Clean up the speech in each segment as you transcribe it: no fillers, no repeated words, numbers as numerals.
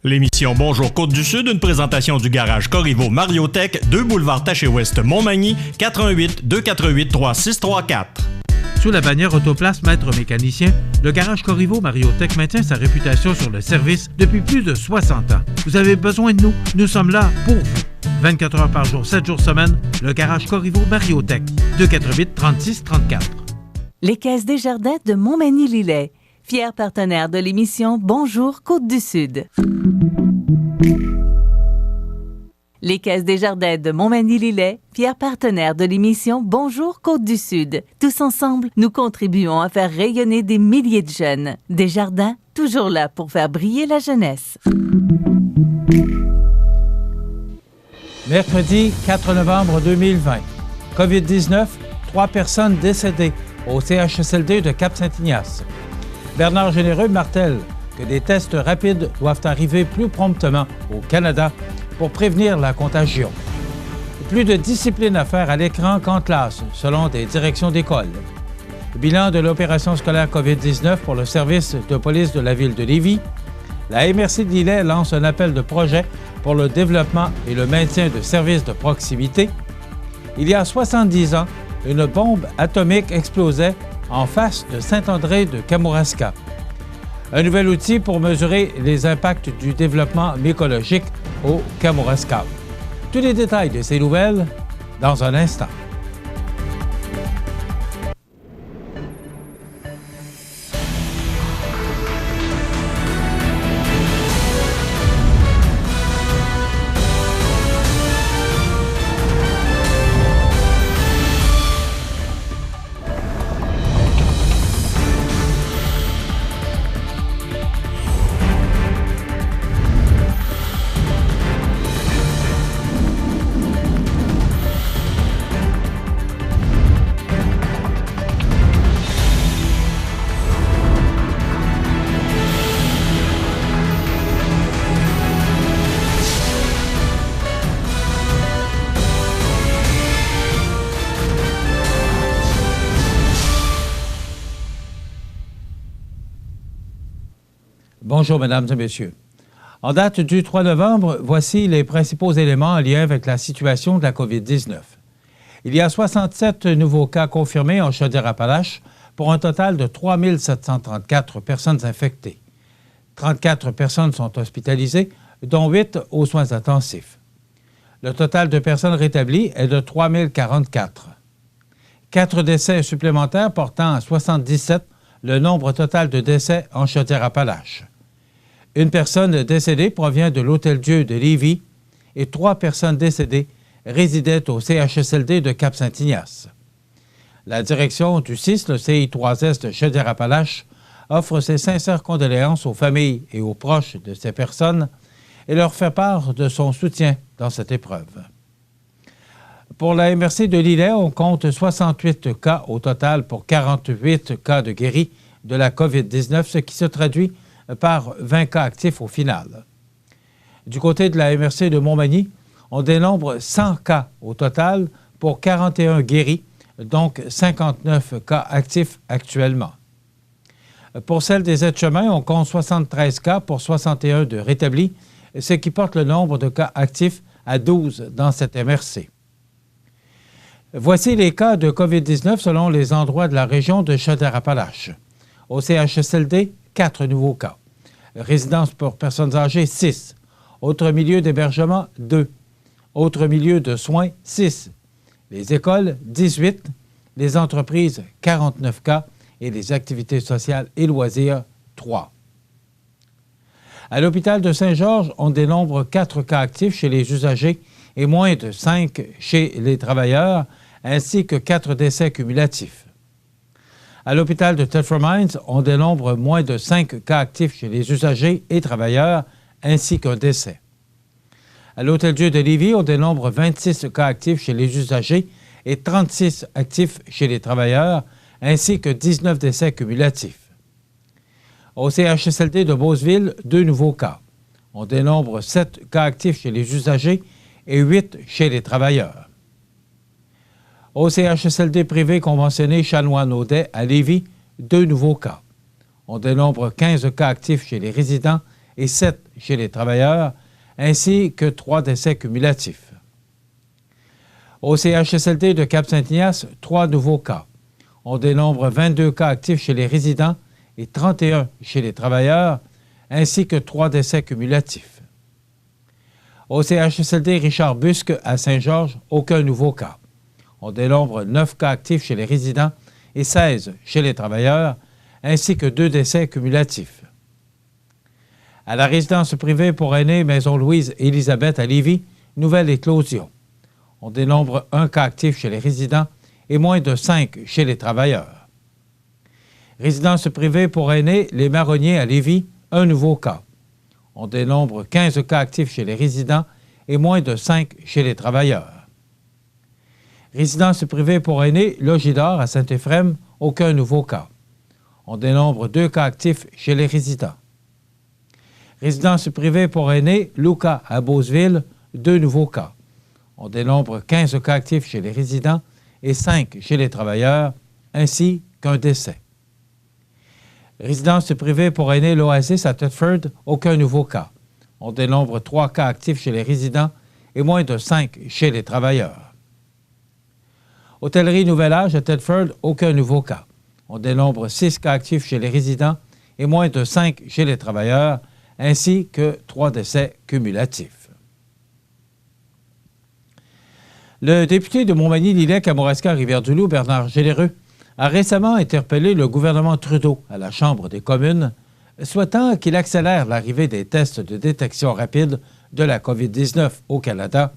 L'émission Bonjour Côte-du-Sud, une présentation du garage Corriveau Mariotech, 2 boulevard Taché-Ouest Montmagny, 88 248 3634. Sous la bannière Autoplace Maître Mécanicien, le garage Corriveau Mariotech maintient sa réputation sur le service depuis plus de 60 ans. Vous avez besoin de nous? Nous sommes là pour vous. 24 heures par jour, 7 jours semaine, le garage Corriveau Mariotech, 248 36 34. Les Caisses Desjardins de Montmagny-Lillet, fier partenaire de l'émission Bonjour Côte-du-Sud. Les Caisses Desjardins de Montmagny-Lillet, fier partenaire de l'émission Bonjour Côte-du-Sud. Tous ensemble, nous contribuons à faire rayonner des milliers de jeunes. Desjardins, toujours là pour faire briller la jeunesse. Mercredi 4 novembre 2020. COVID-19, 3 personnes décédées au CHSLD de Cap-Saint-Ignace. Bernard Généreux martèle que des tests rapides doivent arriver plus promptement au Canada pour prévenir la contagion. Plus de discipline à faire à l'écran qu'en classe, selon des directions d'école. Bilan de l'opération scolaire COVID-19 pour le service de police de la ville de Lévis. La MRC de Lillet lance un appel de projet pour le développement et le maintien de services de proximité. Il y a 70 ans, une bombe atomique explosait en face de Saint-André de Kamouraska. Un nouvel outil pour mesurer les impacts du développement mycologique au Kamouraska. Tous les détails de ces nouvelles dans un instant. Bonjour, mesdames et messieurs. En date du 3 novembre, voici les principaux éléments en lien avec la situation de la COVID-19. Il y a 67 nouveaux cas confirmés en Chaudière-Appalaches pour un total de 3 734 personnes infectées. 34 personnes sont hospitalisées, dont 8 aux soins intensifs. Le total de personnes rétablies est de 3 044. 4 décès supplémentaires portant à 77 le nombre total de décès en Chaudière-Appalaches. Une personne décédée provient de l'Hôtel-Dieu de Lévis et 3 personnes décédées résidaient au CHSLD de Cap-Saint-Ignace. La direction du CIS, le CI3S de Chaudière-Appalaches, offre ses sincères condoléances aux familles et aux proches de ces personnes et leur fait part de son soutien dans cette épreuve. Pour la MRC de Lillet, on compte 68 cas au total pour 48 cas de guéris de la COVID-19, ce qui se traduit par 20 cas actifs au final. Du côté de la MRC de Montmagny, on dénombre 100 cas au total pour 41 guéris, donc 59 cas actifs actuellement. Pour celle des aides-chemins, on compte 73 cas pour 61 de rétablis, ce qui porte le nombre de cas actifs à 12 dans cette MRC. Voici les cas de COVID-19 selon les endroits de la région de Chaudière-Appalaches. Au CHSLD, 4 nouveaux cas. Résidence pour personnes âgées, 6. Autres milieux d'hébergement, 2. Autres milieux de soins, 6. Les écoles, 18. Les entreprises, 49 cas. Et les activités sociales et loisirs, 3. À l'hôpital de Saint-Georges, on dénombre 4 cas actifs chez les usagers et moins de 5 chez les travailleurs, ainsi que 4 décès cumulatifs. À l'hôpital de Telford Mines, on dénombre moins de 5 cas actifs chez les usagers et travailleurs, ainsi qu'un décès. À l'Hôtel-Dieu de Lévis, on dénombre 26 cas actifs chez les usagers et 36 actifs chez les travailleurs, ainsi que 19 décès cumulatifs. Au CHSLD de Beauceville, 2 nouveaux cas. On dénombre 7 cas actifs chez les usagers et 8 chez les travailleurs. Au CHSLD privé conventionné Chanoine-Audet à Lévis, 2 nouveaux cas. On dénombre 15 cas actifs chez les résidents et 7 chez les travailleurs, ainsi que 3 décès cumulatifs. Au CHSLD de Cap-Saint-Ignace, 3 nouveaux cas. On dénombre 22 cas actifs chez les résidents et 31 chez les travailleurs, ainsi que 3 décès cumulatifs. Au CHSLD Richard Busque à Saint-Georges, aucun nouveau cas. On dénombre 9 cas actifs chez les résidents et 16 chez les travailleurs, ainsi que 2 décès cumulatifs. À la résidence privée pour aînés Maison Louise-Élisabeth à Lévis, nouvelle éclosion. On dénombre 1 cas actif chez les résidents et moins de 5 chez les travailleurs. Résidence privée pour aînés Les Marronniers à Lévis, un nouveau cas. On dénombre 15 cas actifs chez les résidents et moins de 5 chez les travailleurs. Résidence privée pour aînés Logidor à Saint-Éphrem, aucun nouveau cas. On dénombre 2 cas actifs chez les résidents. Résidence privée pour aînés Luca à Beauceville, 2 nouveaux cas. On dénombre 15 cas actifs chez les résidents et 5 chez les travailleurs, ainsi qu'un décès. Résidence privée pour aînés l'Oasis à Thetford, aucun nouveau cas. On dénombre 3 cas actifs chez les résidents et moins de 5 chez les travailleurs. Hôtellerie Nouvel Âge à Thetford, aucun nouveau cas. On dénombre 6 cas actifs chez les résidents et moins de 5 chez les travailleurs, ainsi que 3 décès cumulatifs. Le député de Montmagny-Lillet-Kamouraska-Rivière-du-Loup, Bernard Généreux, a récemment interpellé le gouvernement Trudeau à la Chambre des communes, souhaitant qu'il accélère l'arrivée des tests de détection rapide de la COVID-19 au Canada,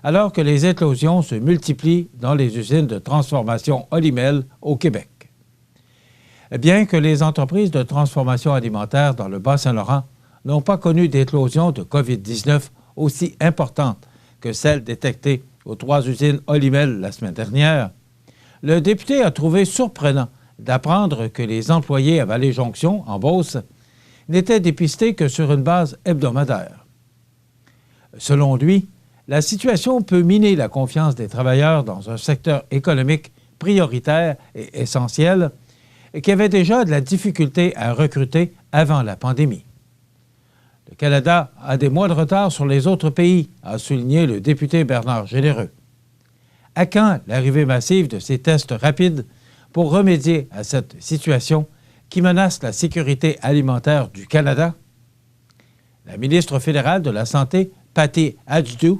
alors que les éclosions se multiplient dans les usines de transformation Olimel au Québec. Bien que les entreprises de transformation alimentaire dans le Bas-Saint-Laurent n'ont pas connu d'éclosion de COVID-19 aussi importante que celle détectée aux 3 usines Olimel la semaine dernière, le député a trouvé surprenant d'apprendre que les employés à Vallée-Jonction, en Beauce, n'étaient dépistés que sur une base hebdomadaire. Selon lui, la situation peut miner la confiance des travailleurs dans un secteur économique prioritaire et essentiel et qui avait déjà de la difficulté à recruter avant la pandémie. Le Canada a des mois de retard sur les autres pays, a souligné le député Bernard Généreux. À quand l'arrivée massive de ces tests rapides pour remédier à cette situation qui menace la sécurité alimentaire du Canada? La ministre fédérale de la Santé, Patty Hajdu,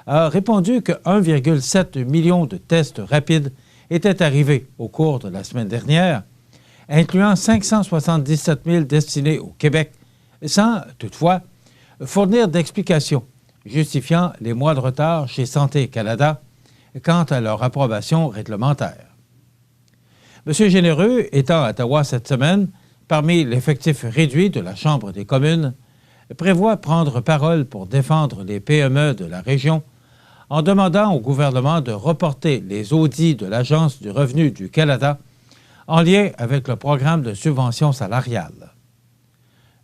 a répondu que 1,7 million de tests rapides étaient arrivés au cours de la semaine dernière, incluant 577 000 destinés au Québec, sans, toutefois, fournir d'explications justifiant les mois de retard chez Santé Canada quant à leur approbation réglementaire. M. Généreux, étant à Ottawa cette semaine, parmi l'effectif réduit de la Chambre des communes, prévoit prendre parole pour défendre les PME de la région en demandant au gouvernement de reporter les audits de l'Agence du revenu du Canada en lien avec le programme de subvention salariale.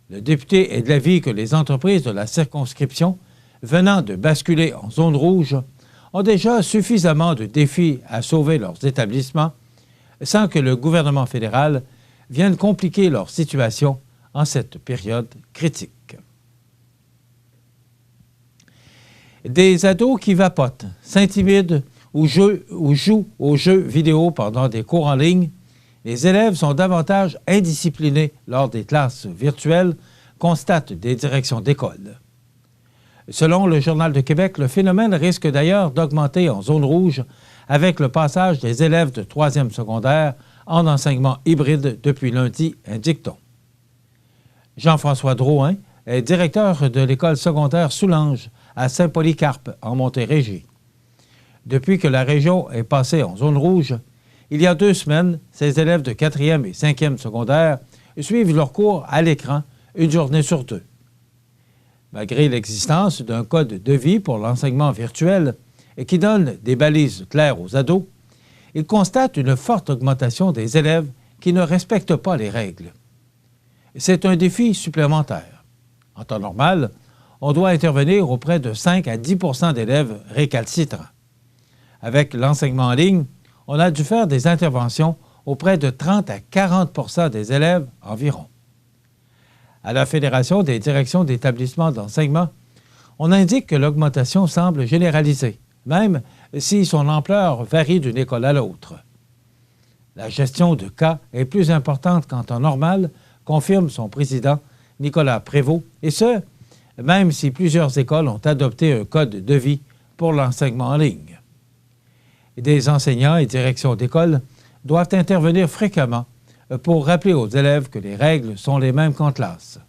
Le député est de l'avis que les entreprises de la circonscription venant de basculer en zone rouge ont déjà suffisamment de défis à sauver leurs établissements sans que le gouvernement fédéral vienne compliquer leur situation en cette période critique. Des ados qui vapotent, s'intimident ou jouent aux jeux vidéo pendant des cours en ligne, les élèves sont davantage indisciplinés lors des classes virtuelles, constatent des directions d'école. Selon le Journal de Québec, le phénomène risque d'ailleurs d'augmenter en zone rouge avec le passage des élèves de 3e secondaire en enseignement hybride depuis lundi, indique-t-on. Jean-François Drouin est directeur de l'école secondaire Soulanges à Saint-Polycarpe, en Montérégie. Depuis que la région est passée en zone rouge, il y a 2 semaines, ces élèves de 4e et 5e secondaire suivent leurs cours à l'écran une journée sur 2. Malgré l'existence d'un code de vie pour l'enseignement virtuel et qui donne des balises claires aux ados, ils constatent une forte augmentation des élèves qui ne respectent pas les règles. C'est un défi supplémentaire. En temps normal, on doit intervenir auprès de 5 à 10 % d'élèves récalcitrants. Avec l'enseignement en ligne, on a dû faire des interventions auprès de 30 à 40 % des élèves environ. À la Fédération des directions d'établissements d'enseignement, on indique que l'augmentation semble généralisée, même si son ampleur varie d'une école à l'autre. La gestion de cas est plus importante qu'en temps normal, confirme son président, Nicolas Prévost, et ce, même si plusieurs écoles ont adopté un code de vie pour l'enseignement en ligne. Des enseignants et directions d'école doivent intervenir fréquemment pour rappeler aux élèves que les règles sont les mêmes qu'en classe.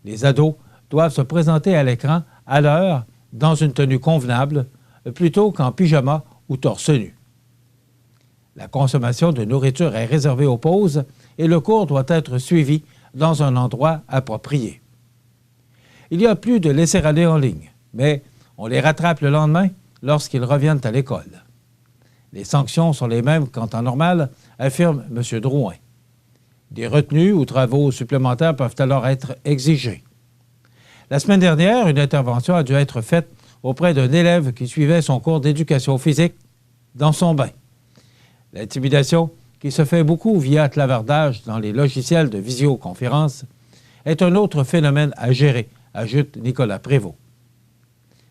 Les ados doivent se présenter à l'écran à l'heure dans une tenue convenable plutôt qu'en pyjama ou torse nu. La consommation de nourriture est réservée aux pauses et le cours doit être suivi dans un endroit approprié. Il y a plus de laisser-aller en ligne, mais on les rattrape le lendemain lorsqu'ils reviennent à l'école. Les sanctions sont les mêmes qu'en temps normal, affirme M. Drouin. Des retenues ou travaux supplémentaires peuvent alors être exigés. La semaine dernière, une intervention a dû être faite auprès d'un élève qui suivait son cours d'éducation physique dans son bain. L'intimidation, qui se fait beaucoup via clavardage dans les logiciels de visioconférence, est un autre phénomène à gérer, ajoute Nicolas Prévost.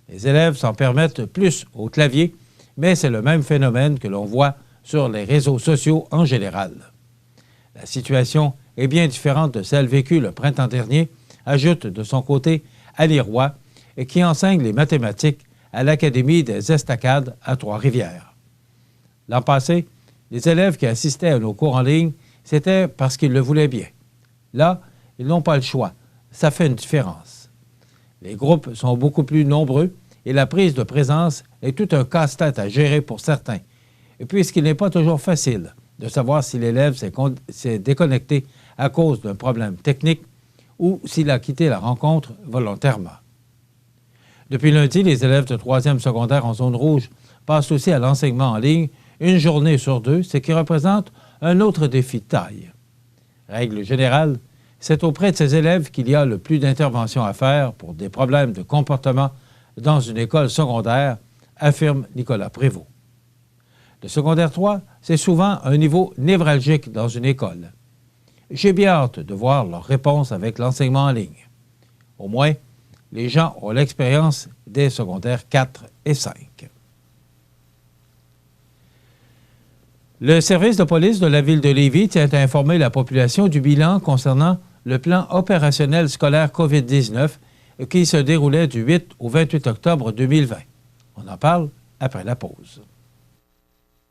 Les élèves s'en permettent plus au clavier, mais c'est le même phénomène que l'on voit sur les réseaux sociaux en général. La situation est bien différente de celle vécue le printemps dernier, ajoute de son côté Annie Roy, qui enseigne les mathématiques à l'Académie des Estacades à Trois-Rivières. L'an passé, les élèves qui assistaient à nos cours en ligne, c'était parce qu'ils le voulaient bien. Là, ils n'ont pas le choix. Ça fait une différence. Les groupes sont beaucoup plus nombreux et la prise de présence est tout un casse-tête à gérer pour certains, puisqu'il n'est pas toujours facile de savoir si l'élève s'est déconnecté à cause d'un problème technique ou s'il a quitté la rencontre volontairement. Depuis lundi, les élèves de 3e secondaire en zone rouge passent aussi à l'enseignement en ligne une journée sur 2, ce qui représente un autre défi de taille. Règle générale, c'est auprès de ces élèves qu'il y a le plus d'interventions à faire pour des problèmes de comportement dans une école secondaire, affirme Nicolas Prévost. Le secondaire 3, c'est souvent un niveau névralgique dans une école. J'ai bien hâte de voir leur réponse avec l'enseignement en ligne. Au moins, les gens ont l'expérience des secondaires 4 et 5. Le service de police de la ville de Lévis tient à informer la population du bilan concernant le plan opérationnel scolaire COVID-19 qui se déroulait du 8 au 28 octobre 2020. On en parle après la pause.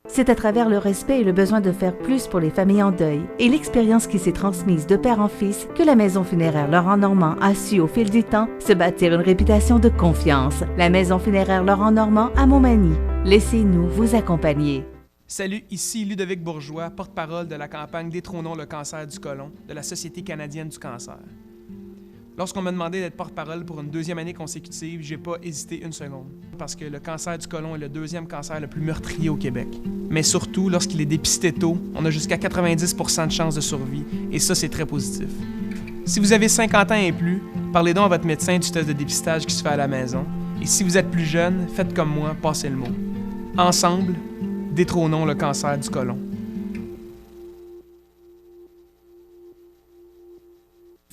C'est à travers le respect et le besoin de faire plus pour les familles en deuil et l'expérience qui s'est transmise de père en fils que la Maison funéraire Laurent Normand a su au fil du temps se bâtir une réputation de confiance. La Maison funéraire Laurent Normand à Montmagny. Laissez-nous vous accompagner. Salut, ici Ludovic Bourgeois, porte-parole de la campagne Détrônons le cancer du côlon de la Société canadienne du cancer. Lorsqu'on m'a demandé d'être porte-parole pour une 2e année consécutive, j'ai pas hésité une seconde, parce que le cancer du côlon est le 2e cancer le plus meurtrier au Québec. Mais surtout, lorsqu'il est dépisté tôt, on a jusqu'à 90% de chances de survie, et ça, c'est très positif. Si vous avez 50 ans et plus, parlez donc à votre médecin du test de dépistage qui se fait à la maison, et si vous êtes plus jeune, faites comme moi, passez le mot. Ensemble, détrônons le cancer du côlon.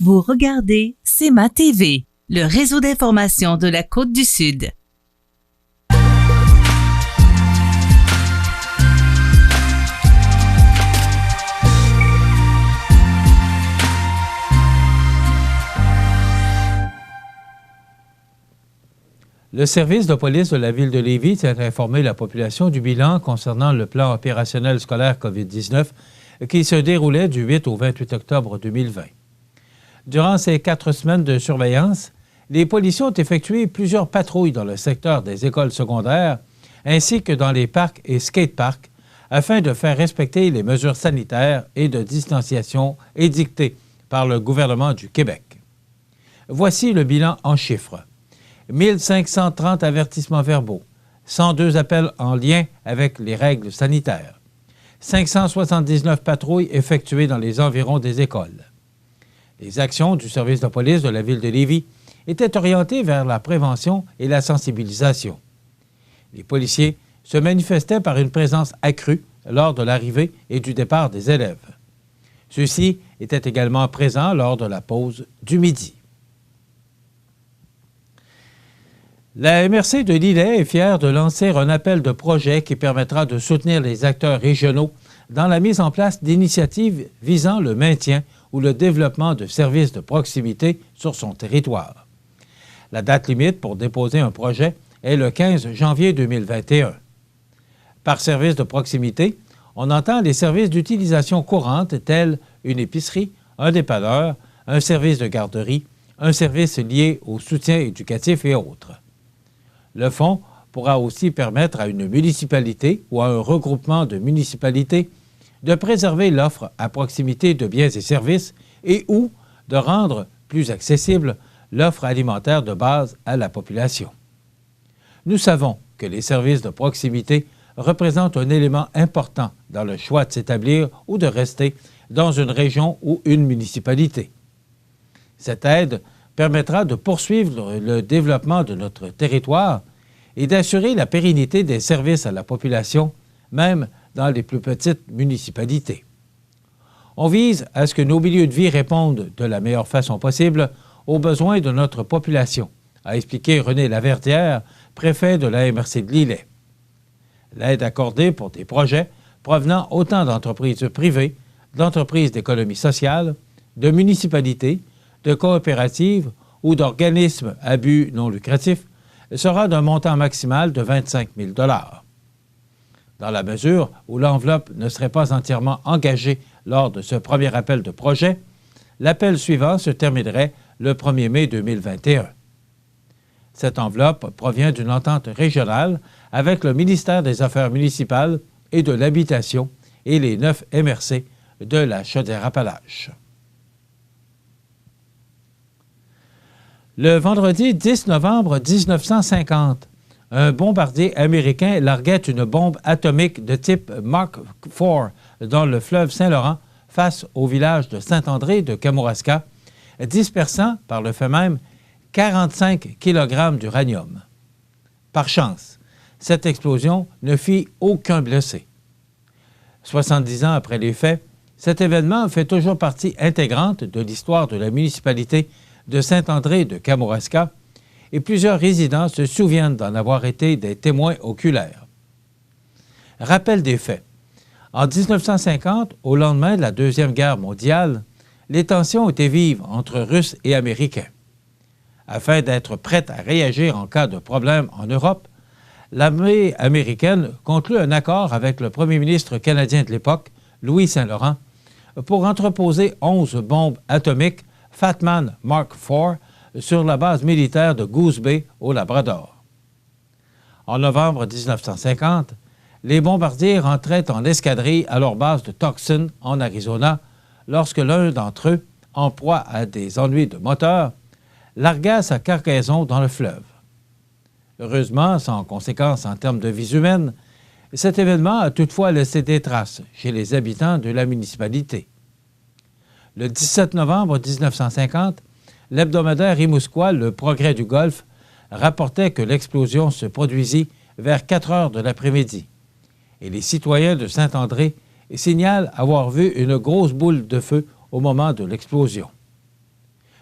Vous regardez CEMA TV, le réseau d'information de la Côte-du-Sud. Le service de police de la ville de Lévis tient à informer la population du bilan concernant le plan opérationnel scolaire COVID-19 qui se déroulait du 8 au 28 octobre 2020. Durant ces 4 semaines de surveillance, les policiers ont effectué plusieurs patrouilles dans le secteur des écoles secondaires ainsi que dans les parcs et skateparks afin de faire respecter les mesures sanitaires et de distanciation édictées par le gouvernement du Québec. Voici le bilan en chiffres. 1530 avertissements verbaux, 102 appels en lien avec les règles sanitaires, 579 patrouilles effectuées dans les environs des écoles. Les actions du service de police de la ville de Lévis étaient orientées vers la prévention et la sensibilisation. Les policiers se manifestaient par une présence accrue lors de l'arrivée et du départ des élèves. Ceux-ci étaient également présents lors de la pause du midi. La MRC de Lillet est fière de lancer un appel de projet qui permettra de soutenir les acteurs régionaux dans la mise en place d'initiatives visant le maintien ou le développement de services de proximité sur son territoire. La date limite pour déposer un projet est le 15 janvier 2021. Par service de proximité, on entend les services d'utilisation courante tels une épicerie, un dépanneur, un service de garderie, un service lié au soutien éducatif et autres. Le fonds pourra aussi permettre à une municipalité ou à un regroupement de municipalités de préserver l'offre à proximité de biens et services et ou de rendre plus accessible l'offre alimentaire de base à la population. Nous savons que les services de proximité représentent un élément important dans le choix de s'établir ou de rester dans une région ou une municipalité. Cette aide permettra de poursuivre le développement de notre territoire et d'assurer la pérennité des services à la population, même dans les plus petites municipalités. On vise à ce que nos milieux de vie répondent de la meilleure façon possible aux besoins de notre population, a expliqué René Laverdière, préfet de la MRC de Lillet. L'aide accordée pour des projets provenant autant d'entreprises privées, d'entreprises d'économie sociale, de municipalités, de coopératives ou d'organismes à but non lucratif sera d'un montant maximal de 25 000 $. Dans la mesure où l'enveloppe ne serait pas entièrement engagée lors de ce premier appel de projet, l'appel suivant se terminerait le 1er mai 2021. Cette enveloppe provient d'une entente régionale avec le ministère des Affaires municipales et de l'Habitation et les 9 MRC de la Chaudière-Appalaches. Le vendredi 10 novembre 1950, un bombardier américain larguait une bombe atomique de type Mark IV dans le fleuve Saint-Laurent face au village de Saint-André de Kamouraska, dispersant par le fait même 45 kg d'uranium. Par chance, cette explosion ne fit aucun blessé. 70 ans après les faits, cet événement fait toujours partie intégrante de l'histoire de la municipalité de Saint-André de Kamouraska et plusieurs résidents se souviennent d'en avoir été des témoins oculaires. Rappel des faits. En 1950, au lendemain de la Deuxième Guerre mondiale, les tensions étaient vives entre Russes et Américains. Afin d'être prête à réagir en cas de problème en Europe, l'armée américaine conclut un accord avec le premier ministre canadien de l'époque, Louis Saint-Laurent, pour entreposer 11 bombes atomiques Fat Man Mark IV sur la base militaire de Goose Bay au Labrador. En novembre 1950, les bombardiers rentraient en escadrille à leur base de Tucson, en Arizona, lorsque l'un d'entre eux, en proie à des ennuis de moteur, largua sa cargaison dans le fleuve. Heureusement, sans conséquences en termes de vies humaines, cet événement a toutefois laissé des traces chez les habitants de la municipalité. Le 17 novembre 1950, l'hebdomadaire rimouskois Le Progrès du Golfe rapportait que l'explosion se produisit vers 4 heures de l'après-midi et les citoyens de Saint-André signalent avoir vu une grosse boule de feu au moment de l'explosion.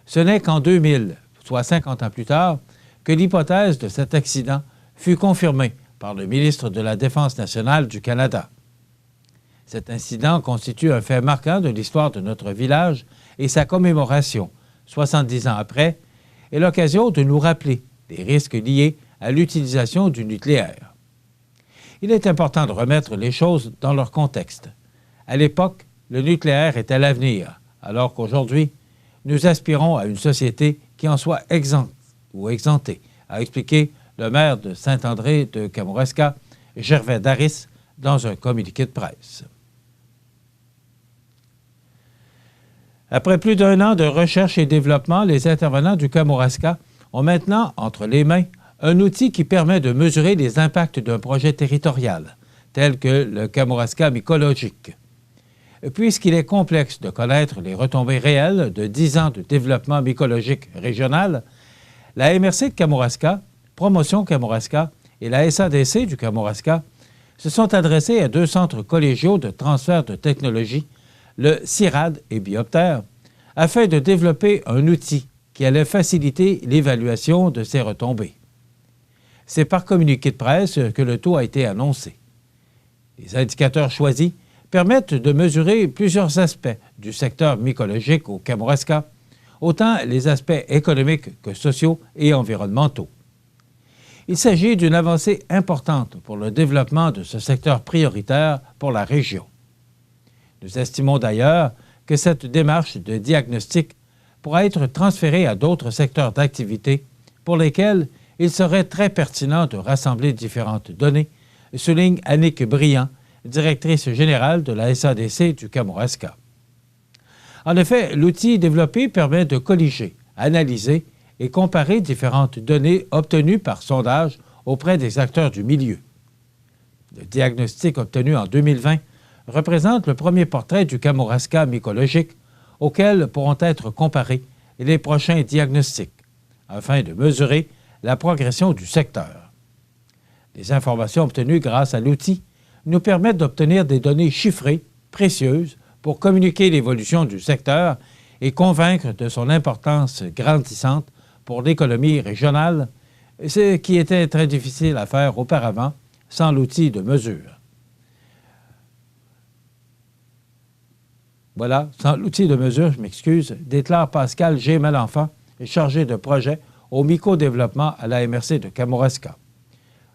Ce n'est qu'en 2000, soit 50 ans plus tard, que l'hypothèse de cet accident fut confirmée par le ministre de la Défense nationale du Canada. Cet incident constitue un fait marquant de l'histoire de notre village et sa commémoration, 70 ans après, est l'occasion de nous rappeler des risques liés à l'utilisation du nucléaire. Il est important de remettre les choses dans leur contexte. À l'époque, le nucléaire était l'avenir, alors qu'aujourd'hui, nous aspirons à une société qui en soit exempte ou exemptée, a expliqué le maire de Saint-André de Kamouraska, Gervais Daris, dans un communiqué de presse. Après plus d'1 an de recherche et développement, les intervenants du Kamouraska ont maintenant entre les mains un outil qui permet de mesurer les impacts d'un projet territorial, tel que le Kamouraska mycologique. Puisqu'il est complexe de connaître les retombées réelles de 10 ans de développement mycologique régional, la MRC de Kamouraska, Promotion Kamouraska et la SADC du Kamouraska se sont adressés à 2 centres collégiaux de transfert de technologie le CIRAD et Bioptère, afin de développer un outil qui allait faciliter l'évaluation de ces retombées. C'est par communiqué de presse que le taux a été annoncé. Les indicateurs choisis permettent de mesurer plusieurs aspects du secteur mycologique au Kamouraska, autant les aspects économiques que sociaux et environnementaux. Il s'agit d'une avancée importante pour le développement de ce secteur prioritaire pour la région. Nous estimons d'ailleurs que cette démarche de diagnostic pourra être transférée à d'autres secteurs d'activité pour lesquels il serait très pertinent de rassembler différentes données, souligne Annick Briand, directrice générale de la SADC du Kamouraska. En effet, l'outil développé permet de colliger, analyser et comparer différentes données obtenues par sondage auprès des acteurs du milieu. Le diagnostic obtenu en 2020 représente le premier portrait du Kamouraska mycologique auquel pourront être comparés les prochains diagnostics, afin de mesurer la progression du secteur. Les informations obtenues grâce à l'outil nous permettent d'obtenir des données chiffrées, précieuses, pour communiquer l'évolution du secteur et convaincre de son importance grandissante pour l'économie régionale, ce qui était très difficile à faire auparavant sans l'outil de mesure. Voilà, sans l'outil de mesure, déclare Pascal G. Malenfant, chargé de projet au myco-développement à la MRC de Kamouraska.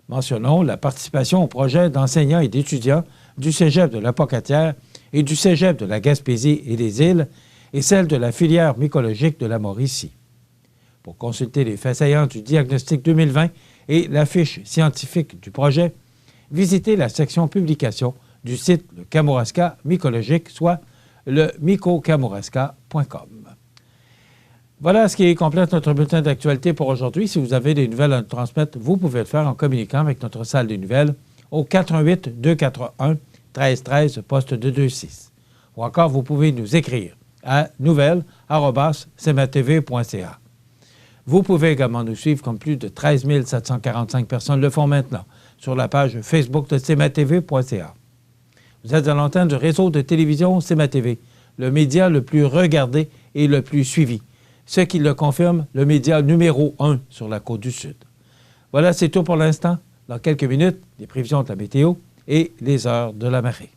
Mentionnons la participation au projet d'enseignants et d'étudiants du Cégep de la Pocatière et du Cégep de la Gaspésie et des Îles et celle de la filière mycologique de la Mauricie. Pour consulter les faits saillants du diagnostic 2020 et la fiche scientifique du projet, visitez la section publication du site Le Kamouraska mycologique, soit le mycokamouraska.com. Voilà ce qui complète notre bulletin d'actualité pour aujourd'hui. Si vous avez des nouvelles à nous transmettre, vous pouvez le faire en communiquant avec notre salle des nouvelles au 418-241-1313, poste 226. Ou encore, vous pouvez nous écrire à nouvelles@cmatv.ca. Vous pouvez également nous suivre comme plus de 13 745 personnes le font maintenant sur la page Facebook de cmatv.ca. Vous êtes à l'antenne du réseau de télévision CMA-TV, le média le plus regardé et le plus suivi, ce qui le confirme, le média numéro 1 sur la Côte-du-Sud. Voilà, c'est tout pour l'instant. Dans quelques minutes, les prévisions de la météo et les heures de la marée.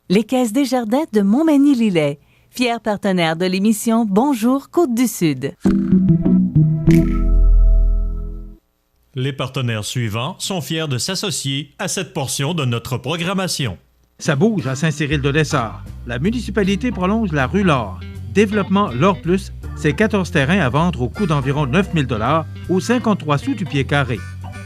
Les Caisses Desjardins de Montmagny-Lillet, fier partenaire de l'émission Bonjour Côte-du-Sud. Les partenaires suivants sont fiers de s'associer à cette portion de notre programmation. Ça bouge à Saint-Cyril-de-Lessard. La municipalité prolonge la rue L'Or. Développement L'Or Plus, c'est 14 terrains à vendre au coût d'environ 9 000 $ ou 53 sous du pied carré.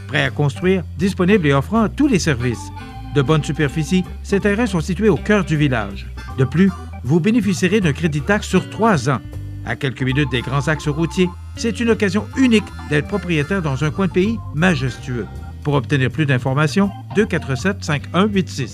Prêt à construire, disponible et offrant tous les services. De bonne superficie, ces terrains sont situés au cœur du village. De plus, vous bénéficierez d'un crédit taxe sur 3 ans. À quelques minutes des grands axes routiers, c'est une occasion unique d'être propriétaire dans un coin de pays majestueux. Pour obtenir plus d'informations, 247-5186.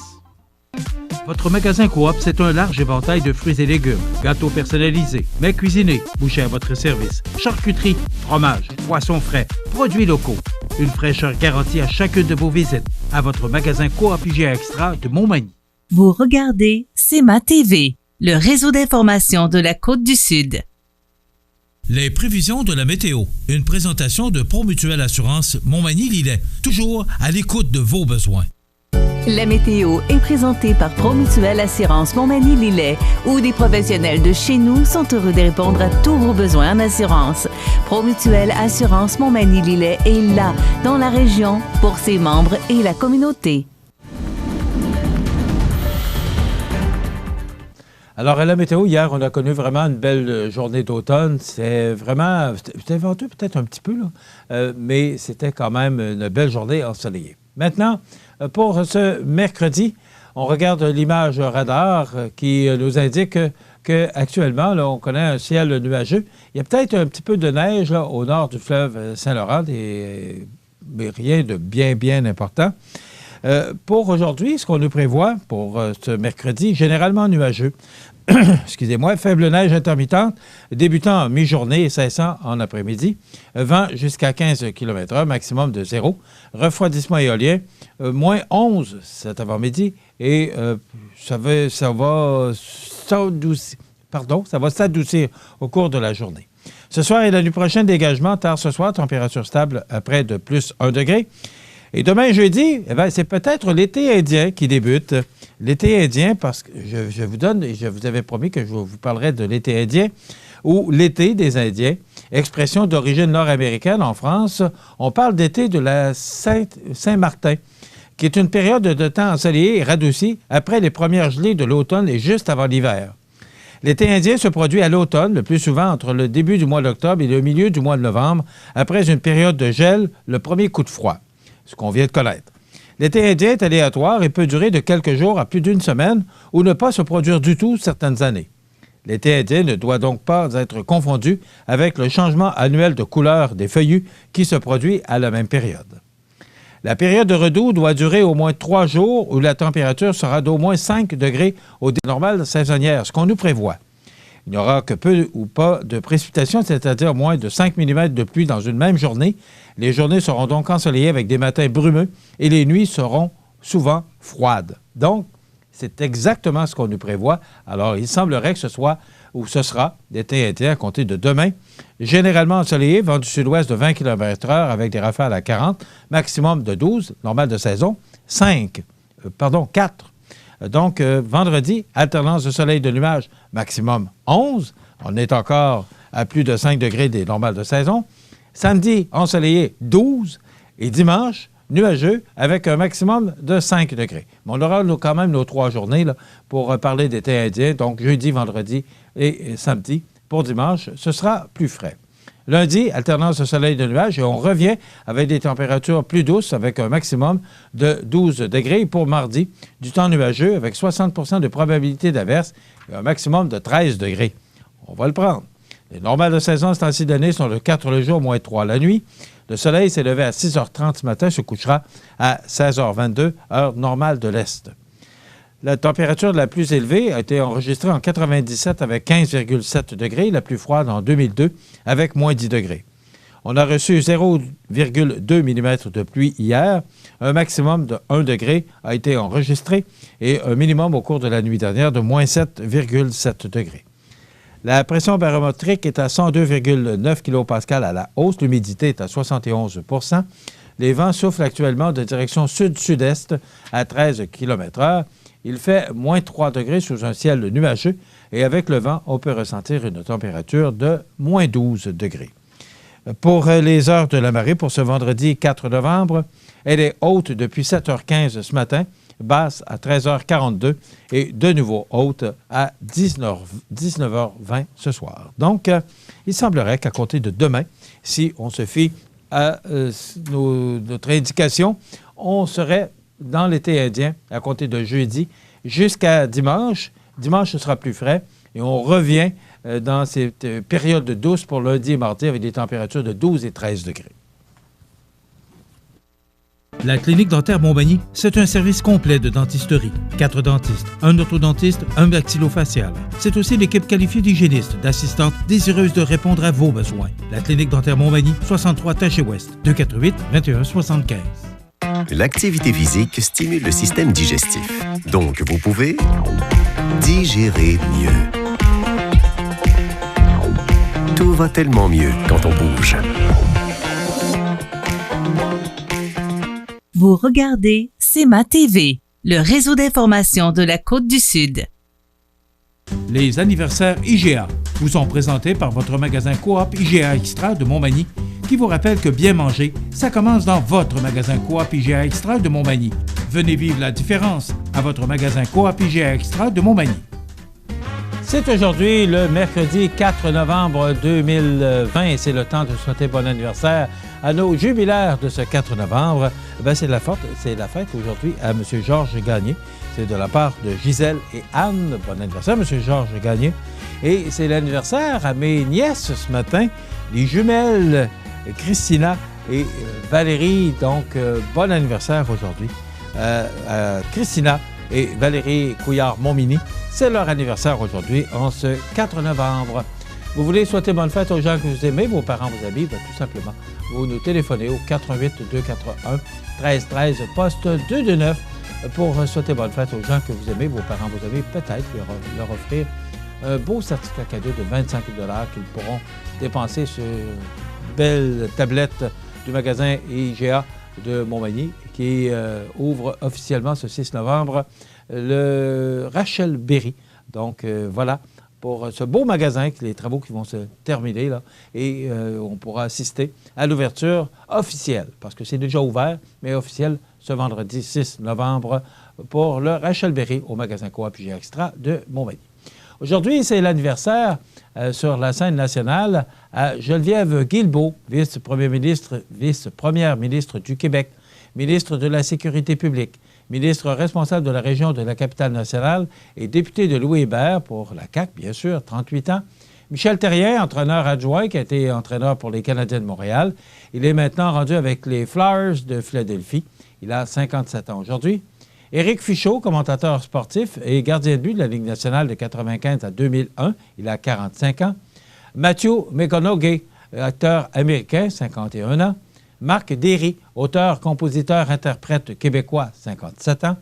Votre magasin Coop, c'est un large éventail de fruits et légumes, gâteaux personnalisés, mets cuisinés, bouchers à votre service, charcuterie, fromage, poissons frais, produits locaux. Une fraîcheur garantie à chacune de vos visites à votre magasin Coop IGA Extra de Montmagny. Vous regardez CMA-TV, le réseau d'information de la Côte-du-Sud. Les prévisions de la météo. Une présentation de Promutuelle Assurance Montmagny-Lillet. Toujours à l'écoute de vos besoins. La météo est présentée par Promutuelle Assurance Montmagny-Lillet, où des professionnels de chez nous sont heureux de répondre à tous vos besoins en assurance. Promutuelle Assurance Montmagny-Lillet est là, dans la région, pour ses membres et la communauté. Alors, à la météo, hier, on a connu vraiment une belle journée d'automne. C'était venteux peut-être un petit peu, là, mais c'était quand même une belle journée ensoleillée. Maintenant, pour ce mercredi, on regarde l'image radar qui nous indique qu'actuellement, on connaît un ciel nuageux. Il y a peut-être un petit peu de neige là, au nord du fleuve Saint-Laurent, mais rien de bien important. Pour aujourd'hui, ce qu'on nous prévoit pour ce mercredi, généralement nuageux. Excusez-moi, faible neige intermittente, débutant en mi-journée et cessant en après-midi. Vent jusqu'à 15 km/h, maximum de 0. Refroidissement éolien, moins 11 cet avant-midi. Et ça va s'adoucir au cours de la journée. Ce soir et la nuit prochaine, dégagement, tard ce soir, température stable à près de plus 1 degré. Et demain, jeudi, c'est peut-être l'été indien qui débute. L'été indien, parce que je vous avais promis que je vous parlerais de l'été indien, ou l'été des Indiens, expression d'origine nord-américaine en France. On parle d'été de la Saint-Martin, qui est une période de temps ensoleillé et radouci après les premières gelées de l'automne et juste avant l'hiver. L'été indien se produit à l'automne, le plus souvent entre le début du mois d'octobre et le milieu du mois de novembre, après une période de gel, le premier coup de froid, ce qu'on vient de connaître. L'été indien est aléatoire et peut durer de quelques jours à plus d'une semaine ou ne pas se produire du tout certaines années. L'été indien ne doit donc pas être confondu avec le changement annuel de couleur des feuillus qui se produit à la même période. La période de redoux doit durer au moins 3 jours où la température sera d'au moins 5 degrés au normal saisonnière, ce qu'on nous prévoit. Il n'y aura que peu ou pas de précipitations, c'est-à-dire moins de 5 mm de pluie dans une même journée. Les journées seront donc ensoleillées avec des matins brumeux et les nuits seront souvent froides. Donc, c'est exactement ce qu'on nous prévoit. Alors, il semblerait que ce sera l'été indien à compter de demain. Généralement ensoleillé, vent du sud-ouest de 20 km/h avec des rafales à 40, maximum de 12, normal de saison, 4. Donc, vendredi, alternance de soleil et de nuages, maximum 11. On est encore à plus de 5 degrés des normales de saison. Samedi, ensoleillé, 12. Et dimanche, nuageux, avec un maximum de 5 degrés. Mais on aura quand même nos 3 journées là, pour parler d'été indien. Donc, jeudi, vendredi et samedi. Pour dimanche, ce sera plus frais. Lundi, alternance de soleil et de nuages et on revient avec des températures plus douces avec un maximum de 12 degrés. Pour mardi, du temps nuageux avec 60 % de probabilité d'averse et un maximum de 13 degrés. On va le prendre. Les normales de saison, ce temps-ci donné, sont de 4 le jour, moins 3 la nuit. Le soleil s'est levé à 6h30 ce matin, se couchera à 16h22, heure normale de l'Est. La température la plus élevée a été enregistrée en 97 avec 15,7 degrés, la plus froide en 2002 avec moins 10 degrés. On a reçu 0,2 mm de pluie hier. Un maximum de 1 degré a été enregistré et un minimum au cours de la nuit dernière de moins 7,7 degrés. La pression barométrique est à 102,9 kPa à la hausse. L'humidité est à 71 %. Les vents soufflent actuellement de direction sud-sud-est à 13 km/h. Il fait moins 3 degrés sous un ciel nuageux et avec le vent, on peut ressentir une température de moins 12 degrés. Pour les heures de la marée, pour ce vendredi 4 novembre, elle est haute depuis 7h15 ce matin, basse à 13h42 et de nouveau haute à 19h20 ce soir. Donc, il semblerait qu'à compter de demain, si on se fie à notre indication, on serait dans l'été indien à compter de jeudi jusqu'à dimanche. Dimanche, ce sera plus frais et on revient dans cette période douce pour lundi et mardi avec des températures de 12 et 13 degrés. La Clinique dentaire Montmagny, c'est un service complet de dentisterie. 4 dentistes, un orthodontiste, un maxillofacial. C'est aussi l'équipe qualifiée d'hygiénistes, d'assistantes désireuses de répondre à vos besoins. La Clinique dentaire Montmagny, 63 Taché-Ouest, 248-2175. L'activité physique stimule le système digestif. Donc, vous pouvez digérer mieux. Tout va tellement mieux quand on bouge. Vous regardez CEMA TV, le réseau d'information de la Côte-du-Sud. Les anniversaires IGA vous sont présentés par votre magasin Coop IGA Extra de Montmagny, qui vous rappelle que bien manger, ça commence dans votre magasin Coop IGA Extra de Montmagny. Venez vivre la différence à votre magasin Coop IGA Extra de Montmagny. C'est aujourd'hui le mercredi 4 novembre 2020 et c'est le temps de souhaiter bon anniversaire à nos jubilaires de ce 4 novembre. C'est la fête aujourd'hui à M. Georges Gagné. C'est de la part de Gisèle et Anne. Bon anniversaire, M. Georges Gagné. Et c'est l'anniversaire à mes nièces ce matin, les jumelles Christina et Valérie. Donc, bon anniversaire aujourd'hui Christina et Valérie Couillard-Montminy. C'est leur anniversaire aujourd'hui, en ce 4 novembre. Vous voulez souhaiter bonne fête aux gens que vous aimez, vos parents vous habitent, tout simplement. Vous nous téléphonez au 88 241 13 13, poste 229, pour souhaiter bonne fête aux gens que vous aimez, vos parents vous aimez, peut-être leur offrir un beau certificat cadeau de 25 $ qu'ils pourront dépenser sur une belle tablette du magasin IGA de Montmagny qui ouvre officiellement ce 6 novembre le Rachel Berry. Donc voilà pour ce beau magasin, les travaux qui vont se terminer là, et on pourra assister à l'ouverture officielle, parce que c'est déjà ouvert, mais officielle ce vendredi 6 novembre pour le Rachel Berry au magasin Coop IGA Extra de Montmagny. Aujourd'hui, c'est l'anniversaire sur la scène nationale à Geneviève Guilbeault, vice-première ministre du Québec, ministre de la Sécurité publique, ministre responsable de la région de la Capitale-Nationale et député de Louis-Hébert pour la CAQ, bien sûr, 38 ans. Michel Therrien, entraîneur adjoint, qui a été entraîneur pour les Canadiens de Montréal. Il est maintenant rendu avec les Flyers de Philadelphie. Il a 57 ans aujourd'hui. Éric Fichaud, commentateur sportif et gardien de but de la Ligue nationale de 1995 à 2001. Il a 45 ans. Matthew McConaughey, acteur américain, 51 ans. Marc Derry, auteur, compositeur, interprète québécois, 57 ans.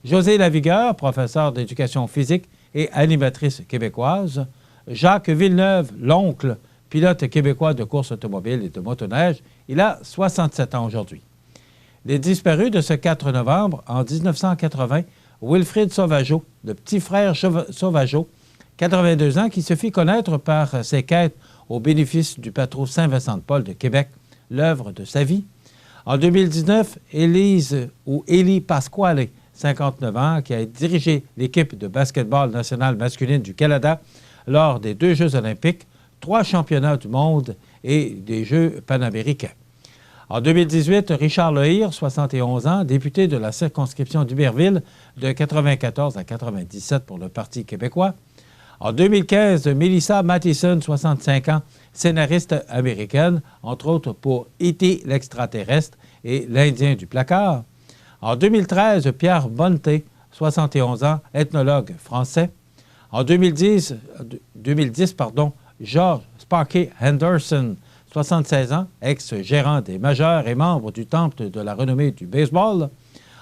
José Lavigueur, professeur d'éducation physique et animatrice québécoise. Jacques Villeneuve, l'oncle, pilote québécois de course automobile et de motoneige. Il a 67 ans aujourd'hui. Les disparus de ce 4 novembre, en 1980, Wilfrid Sauvageau, le petit frère Sauvageau, 82 ans, qui se fit connaître par ses quêtes au bénéfice du patron Saint-Vincent-de-Paul de Québec, l'œuvre de sa vie. En 2019, Élie Pasquale, 59 ans, qui a dirigé l'équipe de basketball nationale masculine du Canada lors des 2 Jeux olympiques, 3 championnats du monde et des Jeux panaméricains. En 2018, Richard Lehir, 71 ans, député de la circonscription d'Iberville de 1994 à 1997 pour le Parti québécois. En 2015, Melissa Mathison, 65 ans, scénariste américaine, entre autres pour E.T. l'extraterrestre et L'Indien du placard. En 2013, Pierre Bonté, 71 ans, ethnologue français. En 2010, George Sparky Henderson, 76 ans, ex-gérant des Majeurs et membre du Temple de la renommée du baseball.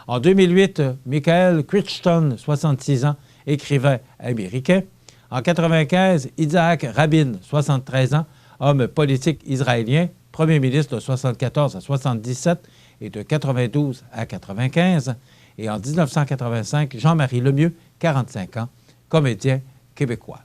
En 2008, Michael Crichton, 66 ans, écrivain américain. En 1995, Isaac Rabin, 73 ans, homme politique israélien, premier ministre de 1974 à 1977 et de 1992 à 1995. Et en 1985, Jean-Marie Lemieux, 45 ans, comédien québécois.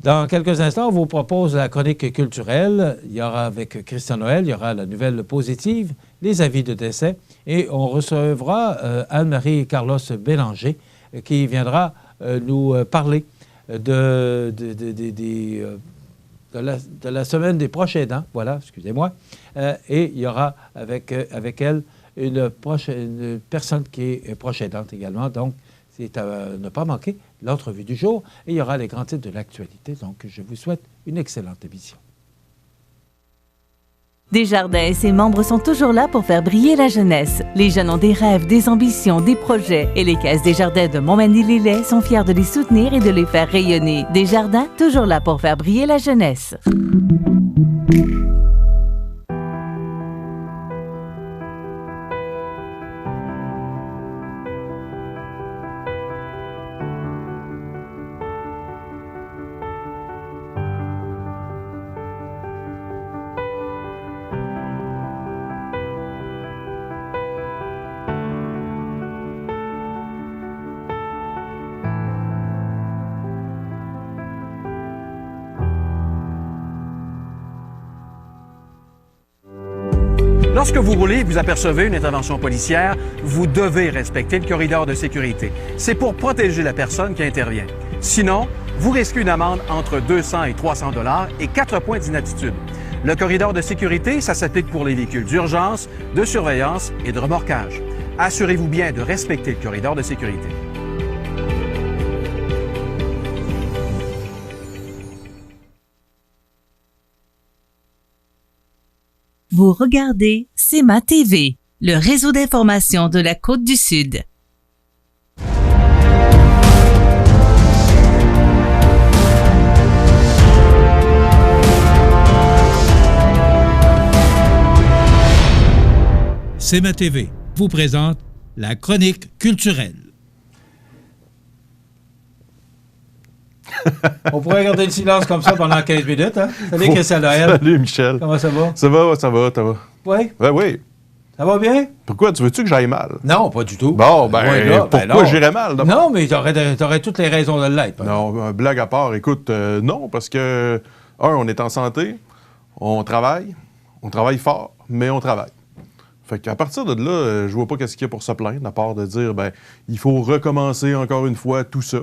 Dans quelques instants, on vous propose la chronique culturelle. Il y aura avec Christian Noël, il y aura la nouvelle positive, les avis de décès et on recevra Anne-Marie Carlos Bélanger qui viendra nous parler de la semaine des proches aidants. Voilà, excusez-moi. Et il y aura avec elle une personne qui est proche aidante également. Donc, c'est à ne pas manquer l'entrevue du jour. Et il y aura les grands titres de l'actualité. Donc, je vous souhaite une excellente émission. Desjardins et ses membres sont toujours là pour faire briller la jeunesse. Les jeunes ont des rêves, des ambitions, des projets. Et les Caisses Desjardins de Montmagny-Lillet sont fiers de les soutenir et de les faire rayonner. Desjardins, toujours là pour faire briller la jeunesse. Lorsque vous roulez et vous apercevez une intervention policière, vous devez respecter le corridor de sécurité. C'est pour protéger la personne qui intervient. Sinon, vous risquez une amende entre 200 et 300 $ et 4 points d'inaptitude. Le corridor de sécurité, ça s'applique pour les véhicules d'urgence, de surveillance et de remorquage. Assurez-vous bien de respecter le corridor de sécurité. Vous regardez CMA TV. le réseau d'information de la Côte-du-Sud. CMA TV vous présente la chronique culturelle. On pourrait garder le silence comme ça pendant 15 minutes, hein? Salut, Christian Noël. Salut, Michel. Comment ça va? Ça va, ça va. Oui? Ben oui. Ça va bien? Pourquoi? Tu veux-tu que j'aille mal? Non, pas du tout. Bon, ben, Loin de là. pourquoi non. j'irais mal? d'abord? Non, mais t'aurais toutes les raisons de l'être. Non, blague à part, écoute, non, parce que, on est en santé, on travaille fort, mais on travaille. Fait qu'à partir de là, je vois pas qu'est-ce qu'il y a pour se plaindre, à part de dire, ben, il faut recommencer encore une fois tout ça.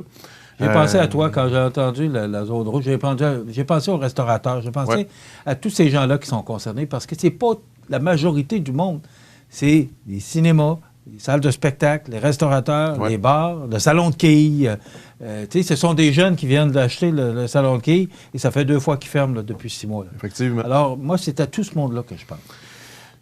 J'ai pensé à toi quand j'ai entendu la zone rouge. J'ai pensé aux restaurateurs. J'ai pensé à tous ces gens-là qui sont concernés parce que c'est pas la majorité du monde. C'est les cinémas, les salles de spectacle, les restaurateurs, les bars, le salon de quilles. Ce sont des jeunes qui viennent d'acheter le salon de quilles et ça fait 2 fois qu'ils ferment là, depuis 6 mois. Là. Effectivement. Alors, moi, c'est à tout ce monde-là que je pense.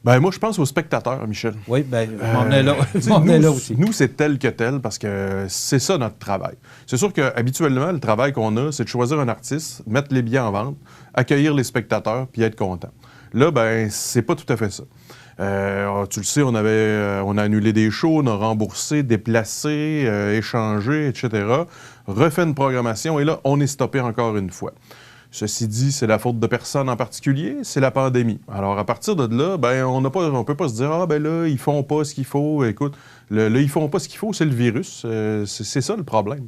Ben moi, je pense aux spectateurs, Michel. Oui, bien, je m'en venais là. Je m'en venais là aussi. Nous, c'est tel que tel parce que c'est ça notre travail. C'est sûr qu'habituellement, le travail qu'on a, c'est de choisir un artiste, mettre les billets en vente, accueillir les spectateurs puis être content. Là, ben c'est pas tout à fait ça. Tu le sais, on a annulé des shows, on a remboursé, déplacé, échangé, etc. Refait une programmation et là, on est stoppé encore une fois. Ceci dit, c'est la faute de personne en particulier, c'est la pandémie. Alors, à partir de là, ben, on peut pas se dire « Ah, ben là, ils font pas ce qu'il faut. » Écoute, là, ils font pas ce qu'il faut, c'est le virus. C'est ça le problème.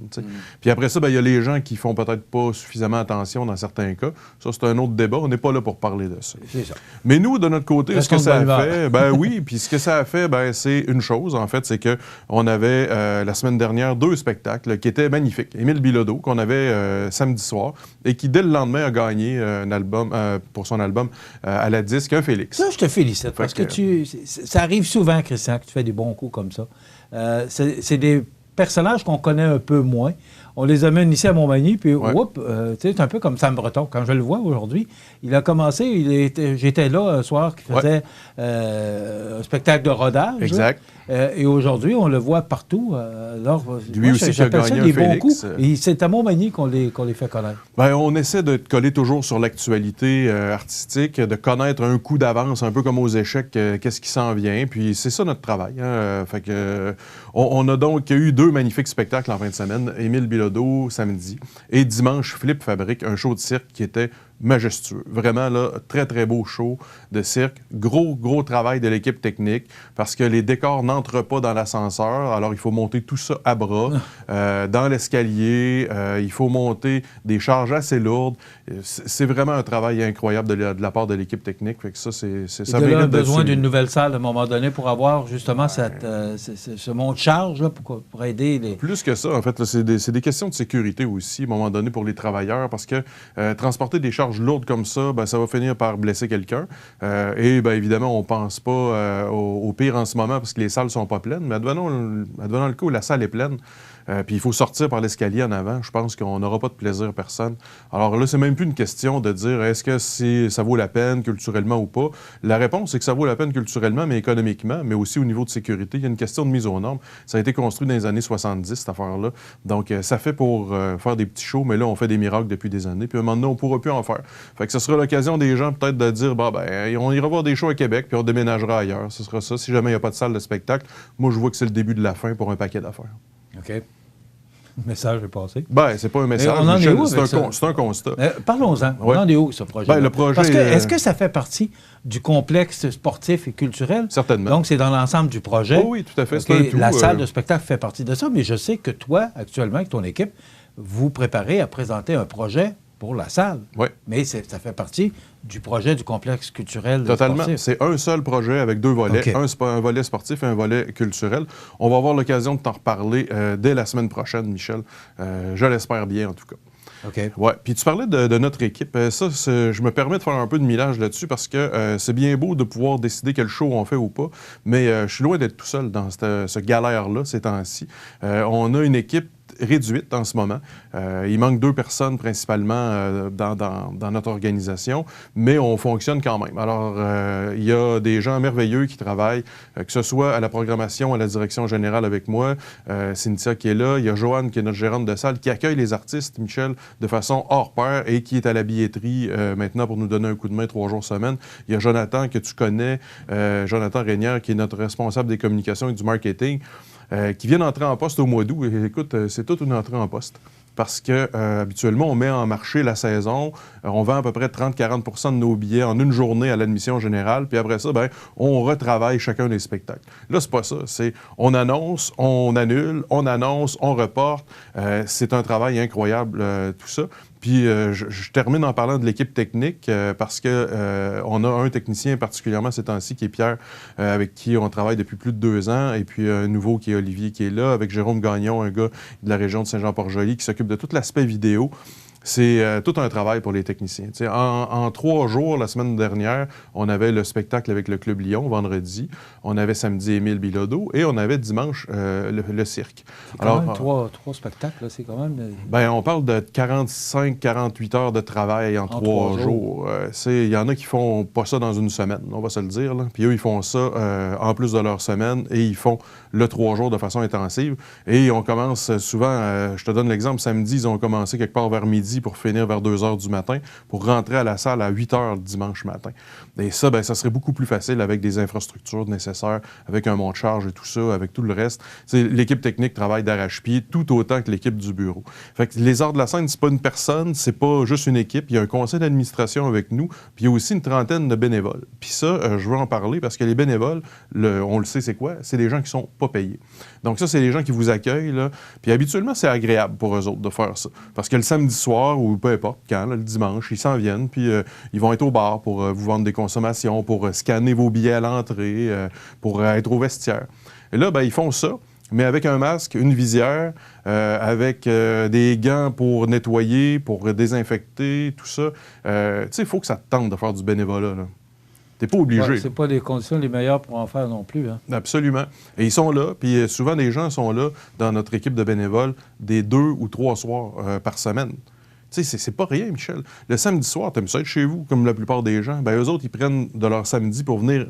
Puis après ça, ben, il y a les gens qui font peut-être pas suffisamment attention dans certains cas. Ça, c'est un autre débat. On n'est pas là pour parler de ça. C'est ça. Mais nous, de notre côté, ce que ça a fait, ben oui, puis ce que ça a fait, ben, c'est une chose, en fait, c'est qu'on avait la semaine dernière 2 spectacles qui étaient magnifiques. Émile Bilodeau, qu'on avait samedi soir, et qui, dès le lendemain, a gagné un album pour son album à la disque, un Félix. Ça, je te félicite, parce que ça arrive souvent, Christian, que tu fais des bons coups comme ça. C'est des personnages qu'on connaît un peu moins. On les amène ici à Montmagny, puis c'est un peu comme Sam Breton. Quand je le vois aujourd'hui, il a commencé, j'étais là un soir qui faisait un spectacle de rodage. Exact. Et aujourd'hui, on le voit partout. Alors, lui aussi qui a gagné un Félix. Et c'est à Montmagny qu'on les fait connaître. Bien, on essaie de coller toujours sur l'actualité artistique, de connaître un coup d'avance, un peu comme aux échecs, qu'est-ce qui s'en vient. Puis c'est ça notre travail. Hein? Fait que, on a donc eu 2 magnifiques spectacles en fin de semaine. Émile Bilodeau samedi et dimanche, Philippe Fabrique, un show de cirque qui était majestueux. Vraiment, là, très, très beau show de cirque. Gros travail de l'équipe technique parce que les décors n'entrent pas dans l'ascenseur. Alors, il faut monter tout ça à bras. Dans l'escalier, il faut monter des charges assez lourdes. C'est vraiment un travail incroyable de la part de l'équipe technique. Fait que ça, ça mérite d'être besoin d'une nouvelle salle à un moment donné pour avoir justement ce monte-charge là, pour aider les... Plus que ça, en fait, là, c'est des questions de sécurité aussi, à un moment donné, pour les travailleurs parce que transporter des charges lourdes comme ça, ben, ça va finir par blesser quelqu'un. Et bien évidemment, on ne pense pas au pire en ce moment parce que les salles ne sont pas pleines, mais advenons le cas où la salle est pleine. Puis il faut sortir par l'escalier en avant. Je pense qu'on n'aura pas de plaisir personne. Alors là, c'est même plus une question de dire est-ce que ça vaut la peine culturellement ou pas. La réponse, c'est que ça vaut la peine culturellement, mais économiquement, mais aussi au niveau de sécurité. Il y a une question de mise aux normes. Ça a été construit dans les années 70, cette affaire-là. Donc, ça fait pour faire des petits shows, mais là, on fait des miracles depuis des années. Puis à un moment donné, on ne pourra plus en faire. Fait que ce sera l'occasion des gens peut-être de dire on ira voir des shows à Québec, puis on déménagera ailleurs. Ce sera ça. Si jamais il n'y a pas de salle de spectacle, moi, je vois que c'est le début de la fin pour un paquet d'affaires. OK. Le message est passé. Ben, c'est pas un message, on en Michel, est où c'est un constat. Parlons-en. On en est où, ce projet? Ben, le projet... Parce que, est-ce que ça fait partie du complexe sportif et culturel? Certainement. Donc, c'est dans l'ensemble du projet. Oh, oui, tout à fait. Okay, la salle de spectacle fait partie de ça, mais je sais que toi, actuellement, avec ton équipe, vous préparez à présenter un projet pour la salle. Oui. Mais ça fait partie du projet du complexe culturel. Totalement. Sportif. C'est un seul projet avec 2 volets. Okay. Un volet sportif et un volet culturel. On va avoir l'occasion de t'en reparler dès la semaine prochaine, Michel. Je l'espère bien, en tout cas. OK. Ouais. Puis tu parlais de notre équipe. Je me permets de faire un peu de millage là-dessus parce que c'est bien beau de pouvoir décider quel show on fait ou pas, mais je suis loin d'être tout seul dans ce galère-là ces temps-ci. On a une équipe réduite en ce moment. Il manque 2 personnes principalement dans notre organisation, mais on fonctionne quand même. Alors, il y a des gens merveilleux qui travaillent, que ce soit à la programmation, à la direction générale avec moi, Cynthia qui est là, il y a Joanne qui est notre gérante de salle, qui accueille les artistes, Michel, de façon hors pair et qui est à la billetterie maintenant pour nous donner un coup de main 3 jours semaine. Il y a Jonathan que tu connais, Jonathan Régnière, qui est notre responsable des communications et du marketing, qui vient d'entrer en poste au mois d'août. Et, écoute, c'est toute une entrée en poste. Parce que habituellement, on met en marché la saison, on vend à peu près 30-40 de nos billets en une journée à l'admission générale, puis après ça, ben, on retravaille chacun des spectacles. Là, c'est pas ça. C'est on annonce, on annule, on annonce, on reporte. C'est un travail incroyable, tout ça. Puis je termine en parlant de l'équipe technique parce que on a un technicien particulièrement ces temps-ci qui est Pierre, avec qui on travaille depuis plus de 2 ans, et puis un nouveau qui est Olivier qui est là, avec Jérôme Gagnon, un gars de la région de Saint-Jean-Port-Joli qui s'occupe de tout l'aspect vidéo. C'est tout un travail pour les techniciens. En 3 jours, la semaine dernière, on avait le spectacle avec le Club Lyon, vendredi. On avait samedi Émile Bilodeau et on avait dimanche le cirque. C'est quand même 3 spectacles, là, c'est quand même... Bien, on parle de 45-48 heures de travail en 3 jours. Il y en a qui font pas ça dans une semaine, on va se le dire. Là. Puis eux, ils font ça en plus de leur semaine et ils font le 3 jours de façon intensive. Et on commence souvent, je te donne l'exemple, samedi, ils ont commencé quelque part vers midi pour finir vers 2 heures du matin, pour rentrer à la salle à 8 heures dimanche matin. Et ça, bien, ça serait beaucoup plus facile avec des infrastructures nécessaires, avec un monte-charge et tout ça, avec tout le reste. L'équipe technique travaille d'arrache-pied tout autant que l'équipe du bureau. Fait que les Arts de la scène, c'est pas une personne, c'est pas juste une équipe. Il y a un conseil d'administration avec nous, puis il y a aussi une trentaine de bénévoles. Puis ça, je veux en parler parce que les bénévoles, on le sait, c'est quoi? C'est des gens qui sont pas payés. Donc ça, c'est les gens qui vous accueillent, là. Puis habituellement, c'est agréable pour eux autres de faire ça. Parce que le samedi soir, ou peu importe quand, là, le dimanche, ils s'en viennent, puis ils vont être au bar pour vous vendre des consommations, pour scanner vos billets à l'entrée, pour être au vestiaire. Et là, ben, ils font ça, mais avec un masque, une visière, avec des gants pour nettoyer, pour désinfecter, tout ça. Tu sais, il faut que ça te tente de faire du bénévolat, là. T'es pas obligé. Ouais, c'est pas les conditions les meilleures pour en faire non plus. Hein? Absolument. Et ils sont là, puis souvent, des gens sont là dans notre équipe de bénévoles des 2 ou 3 soirs par semaine. Tu sais, c'est pas rien, Michel. Le samedi soir, t'aimes ça être chez vous, comme la plupart des gens. Bien, eux autres, ils prennent de leur samedi pour venir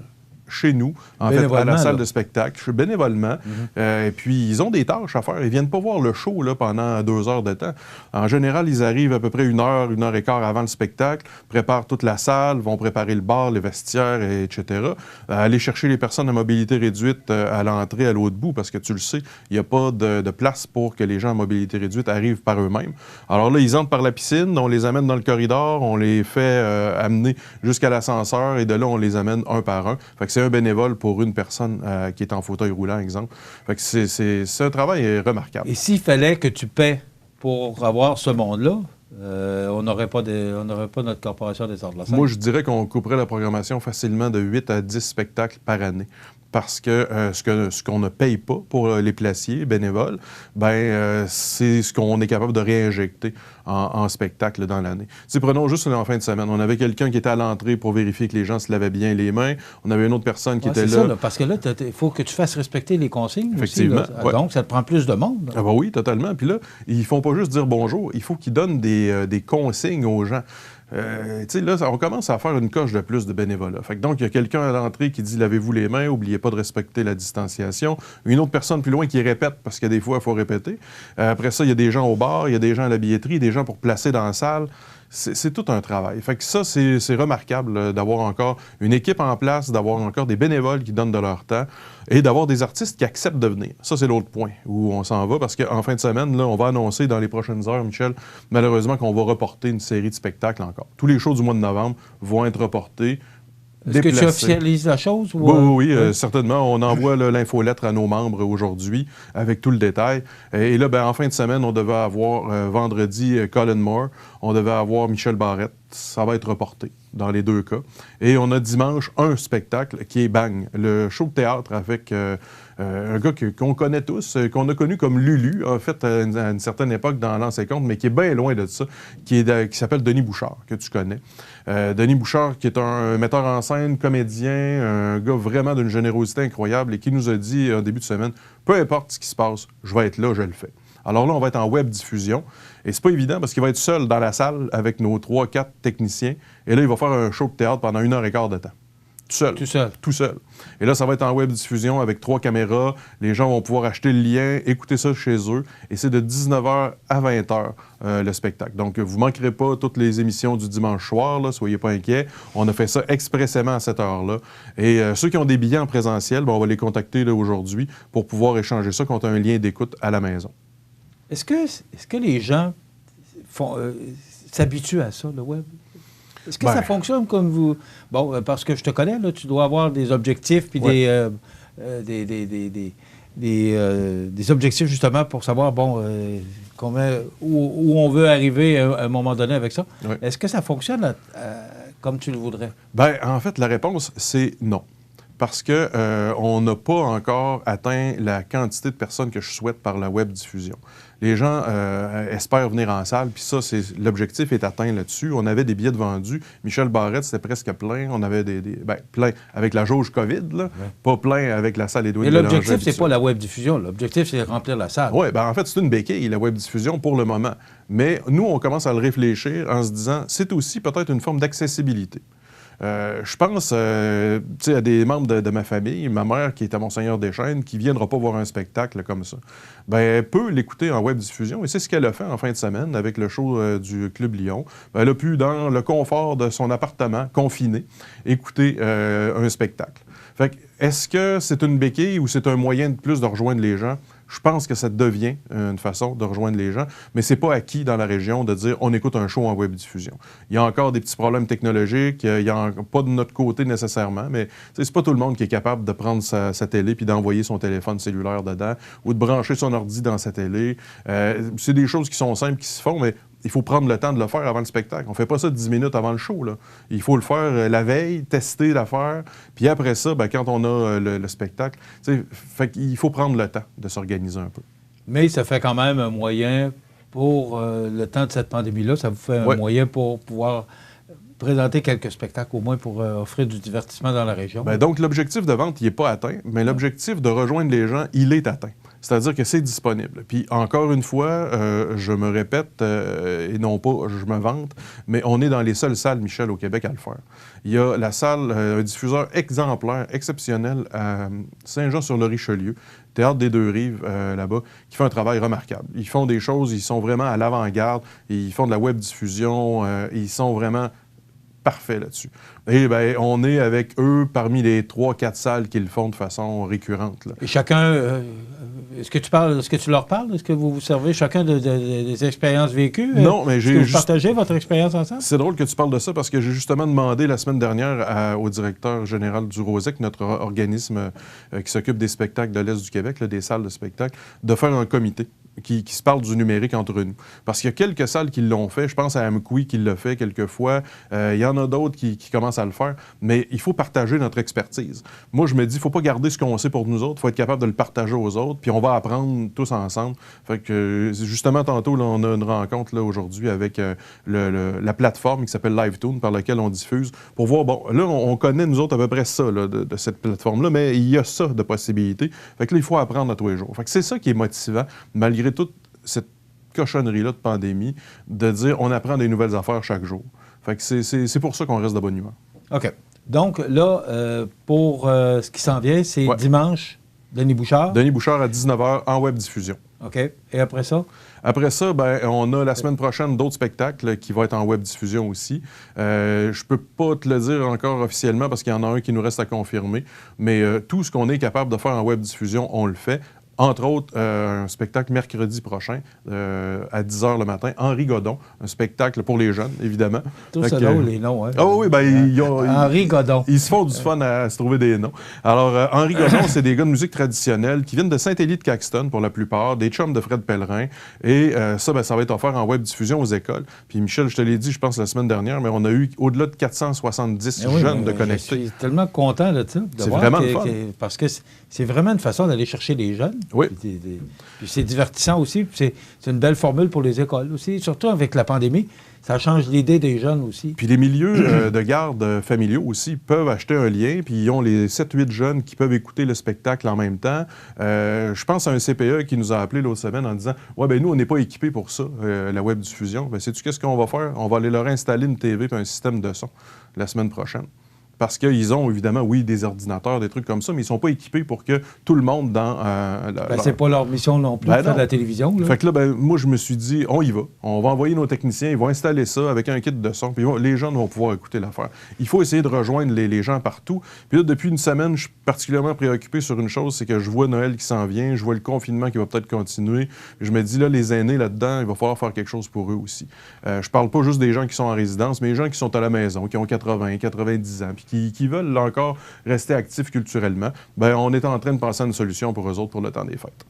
chez nous, en fait, à la salle de spectacle, bénévolement. Et puis, ils ont des tâches à faire. Ils viennent pas voir le show là, pendant 2 heures de temps. En général, ils arrivent à peu près 1 heure et quart avant le spectacle, préparent toute la salle, vont préparer le bar, les vestiaires, etc. Aller chercher les personnes à mobilité réduite à l'entrée, à l'autre bout, parce que tu le sais, il n'y a pas de place pour que les gens à mobilité réduite arrivent par eux-mêmes. Alors là, ils entrent par la piscine, on les amène dans le corridor, on les fait amener jusqu'à l'ascenseur, et de là, on les amène un par un. Fait que c'est un bénévole pour une personne qui est en fauteuil roulant, exemple. Fait que c'est un travail remarquable. Et s'il fallait que tu paies pour avoir ce monde-là, on n'aurait pas notre corporation des Arts de la scène? Moi, je dirais qu'on couperait la programmation facilement de 8 à 10 spectacles par année. Parce que ce qu'on ne paye pas pour les placiers bénévoles, c'est ce qu'on est capable de réinjecter en spectacle dans l'année. T'sais, prenons juste en fin de semaine. On avait quelqu'un qui était à l'entrée pour vérifier que les gens se lavaient bien les mains. On avait une autre personne qui était là. Ça, parce que là, il faut que tu fasses respecter les consignes. Effectivement. Aussi, ouais. Donc, ça te prend plus de monde. Ah oui, totalement. Puis là, ils font pas juste dire bonjour, il faut qu'ils donnent des consignes aux gens. Tu sais, là, on commence à faire une coche de plus de bénévolat. Fait que donc, il y a quelqu'un à l'entrée qui dit « Lavez-vous les mains, n'oubliez pas de respecter la distanciation ». Une autre personne plus loin qui répète, parce que des fois, il faut répéter. Après ça, il y a des gens au bar, il y a des gens à la billetterie, des gens pour placer dans la salle. C'est tout un travail. Fait que ça, c'est remarquable d'avoir encore une équipe en place, d'avoir encore des bénévoles qui donnent de leur temps et d'avoir des artistes qui acceptent de venir. Ça, c'est l'autre point où on s'en va parce qu'en fin de semaine, là, on va annoncer dans les prochaines heures, Michel, malheureusement qu'on va reporter une série de spectacles encore. Tous les shows du mois de novembre vont être reportés. Est-ce que tu officialises la chose? Ou... Oui, certainement. On envoie l'infolettre à nos membres aujourd'hui avec tout le détail. Et là, en fin de semaine, on devait avoir vendredi Colin Moore, on devait avoir Michel Barrette. Ça va être reporté dans les 2 cas. Et on a dimanche un spectacle qui est Bang, le show de théâtre avec un gars qu'on connaît tous, qu'on a connu comme Lulu, en fait, à une certaine époque dans l'Ancien Compte, mais qui est bien loin de ça, qui s'appelle Denis Bouchard, que tu connais. Denis Bouchard, qui est un metteur en scène, comédien, un gars vraiment d'une générosité incroyable et qui nous a dit en début de semaine, peu importe ce qui se passe, je vais être là, je le fais. Alors là, on va être en web diffusion. Et c'est pas évident parce qu'il va être seul dans la salle avec nos 3-4 techniciens. Et là, il va faire un show de théâtre pendant 1h15 de temps. Tout seul. Tout seul. Tout seul. Et là, ça va être en web diffusion avec 3 caméras. Les gens vont pouvoir acheter le lien, écouter ça chez eux. Et c'est de 19h à 20h le spectacle. Donc, vous ne manquerez pas toutes les émissions du dimanche soir, là, soyez pas inquiets. On a fait ça expressément à cette heure-là. Et ceux qui ont des billets en présentiel, on va les contacter là, aujourd'hui pour pouvoir échanger ça contre un lien d'écoute à la maison. Est-ce que les gens s'habituent à ça, le web? Est-ce que ça fonctionne comme vous... Bon, parce que je te connais, là, tu dois avoir des objectifs puis des objectifs justement pour savoir, bon, où on veut arriver à un moment donné avec ça. Oui. Est-ce que ça fonctionne comme tu le voudrais? Bien, en fait, la réponse, c'est non. Parce qu'on n'a pas encore atteint la quantité de personnes que je souhaite par la web diffusion. Les gens espèrent venir en salle, puis ça, l'objectif est atteint là-dessus. On avait des billets de vendus. Michel Barrette, c'était presque plein. On avait plein avec la jauge COVID, là, pas plein avec la salle Édouard. Mais l'objectif, c'est pas la web diffusion. L'objectif, c'est de remplir la salle. Oui, bien en fait, c'est une béquille, la web diffusion, pour le moment. Mais nous, on commence à le réfléchir en se disant, c'est aussi peut-être une forme d'accessibilité. Je pense à des membres de ma famille, ma mère qui est à Monseigneur-des-Chênes, qui ne viendra pas voir un spectacle comme ça. Bien, elle peut l'écouter en web diffusion et c'est ce qu'elle a fait en fin de semaine avec le show du Club Lyon. Elle a pu, dans le confort de son appartement, confiné, écouter un spectacle. Fait que, est-ce que c'est une béquille ou c'est un moyen de plus de rejoindre les gens? Je pense que ça devient une façon de rejoindre les gens, mais c'est pas acquis dans la région de dire on écoute un show en web diffusion. Il y a encore des petits problèmes technologiques, il n'y a pas de notre côté nécessairement, mais c'est pas tout le monde qui est capable de prendre sa télé puis d'envoyer son téléphone cellulaire dedans ou de brancher son ordi dans sa télé. C'est des choses qui sont simples, qui se font, mais il faut prendre le temps de le faire avant le spectacle. On ne fait pas ça 10 minutes avant le show, là. Il faut le faire la veille, tester l'affaire, puis après ça, bien, quand on a le spectacle, il faut prendre le temps de s'organiser un peu. Mais ça fait quand même un moyen pour le temps de cette pandémie-là, ça vous fait un moyen pour pouvoir présenter quelques spectacles, au moins pour offrir du divertissement dans la région. Bien, donc, l'objectif de vente, il n'est pas atteint, mais l'objectif de rejoindre les gens, il est atteint. C'est-à-dire que c'est disponible. Puis, encore une fois, je me répète, et non pas je me vante, mais on est dans les seules salles, Michel, au Québec à le faire. Il y a la salle, un diffuseur exemplaire, exceptionnel, à Saint-Jean-sur-le-Richelieu, Théâtre des Deux-Rives, là-bas, qui fait un travail remarquable. Ils font des choses, ils sont vraiment à l'avant-garde, ils font de la web-diffusion, ils sont vraiment parfaits là-dessus. Et bien, on est avec eux parmi les 3-4 salles qui le font de façon récurrente, là. Et chacun... Est-ce que tu leur parles? Est-ce que vous vous servez chacun des expériences vécues? Non, mais j'ai... Est-ce que vous partagez votre expérience ensemble? C'est drôle que tu parles de ça parce que j'ai justement demandé la semaine dernière au directeur général du ROSEC, notre organisme qui s'occupe des spectacles de l'Est du Québec, là, des salles de spectacle, de faire un comité qui se parle du numérique entre nous. Parce qu'il y a quelques salles qui l'ont fait. Je pense à Amkoui qui l'a fait quelques fois. Il y en a d'autres qui commencent à le faire. Mais il faut partager notre expertise. Moi, je me dis, il ne faut pas garder ce qu'on sait pour nous autres. Il faut être capable de le partager aux autres. Puis on va apprendre tous ensemble. Fait que, justement, tantôt, là, on a une rencontre là, aujourd'hui avec la plateforme qui s'appelle LiveTune, par laquelle on diffuse, pour voir, bon, là, on connaît, nous autres, à peu près ça là, de cette plateforme-là, mais il y a ça de possibilités. Fait que là, il faut apprendre à tous les jours. Fait que c'est ça qui est motivant, malgré toute cette cochonnerie-là de pandémie, de dire on apprend des nouvelles affaires chaque jour. Fait que c'est pour ça qu'on reste de bonne humeur. OK. Donc là, pour ce qui s'en vient, c'est dimanche, Denis Bouchard. Denis Bouchard à 19h en web diffusion. OK. Et après ça? Après ça, ben, on a la semaine prochaine d'autres spectacles qui vont être en web diffusion aussi. Je peux pas te le dire encore officiellement parce qu'il y en a un qui nous reste à confirmer, mais tout ce qu'on est capable de faire en web diffusion, on le fait. Entre autres, un spectacle mercredi prochain à 10h le matin, Henri Godon, un spectacle pour les jeunes, évidemment. Tout ça drôle, les noms. Hein? Ah oui, bien, Henri Godon. Ils se font du fun à se trouver des noms. Alors, Henri Godon, c'est des gars de musique traditionnelle qui viennent de Saint-Élie-de-Caxton pour la plupart, des chums de Fred Pellerin. Et ça, ben, ça va être offert en web diffusion aux écoles. Puis Michel, je te l'ai dit, je pense, la semaine dernière, mais on a eu au-delà de 470 jeunes de connectés. Je suis tellement content de ça. C'est vraiment le fun. Parce que c'est vraiment une façon d'aller chercher les jeunes. Oui. Puis c'est divertissant aussi. Puis c'est une belle formule pour les écoles aussi, surtout avec la pandémie. Ça change l'idée des jeunes aussi. Puis les milieux de garde familiaux aussi peuvent acheter un lien, puis ils ont les 7-8 jeunes qui peuvent écouter le spectacle en même temps. Je pense à un CPE qui nous a appelé l'autre semaine en disant « Ouais, ben nous, on n'est pas équipés pour ça, la web diffusion. Ben sais-tu qu'est-ce qu'on va faire? On va aller leur installer une TV et un système de son la semaine prochaine. » Parce qu'ils ont évidemment, oui, des ordinateurs, des trucs comme ça, mais ils ne sont pas équipés pour que tout le monde dans... c'est pas leur mission non plus de faire de la télévision. Là. Fait que là, moi, je me suis dit, on y va. On va envoyer nos techniciens, ils vont installer ça avec un kit de son, puis les gens vont pouvoir écouter l'affaire. Il faut essayer de rejoindre les gens partout. Puis là, depuis une semaine, je suis particulièrement préoccupé sur une chose, c'est que je vois Noël qui s'en vient, je vois le confinement qui va peut-être continuer. Je me dis, là, les aînés là-dedans, il va falloir faire quelque chose pour eux aussi. Je parle pas juste des gens qui sont en résidence, mais les gens qui sont à la maison, qui ont 80, 90 ans, puis qui veulent là encore rester actifs culturellement. Bien, on est en train de penser à une solution pour eux autres pour le temps des fêtes.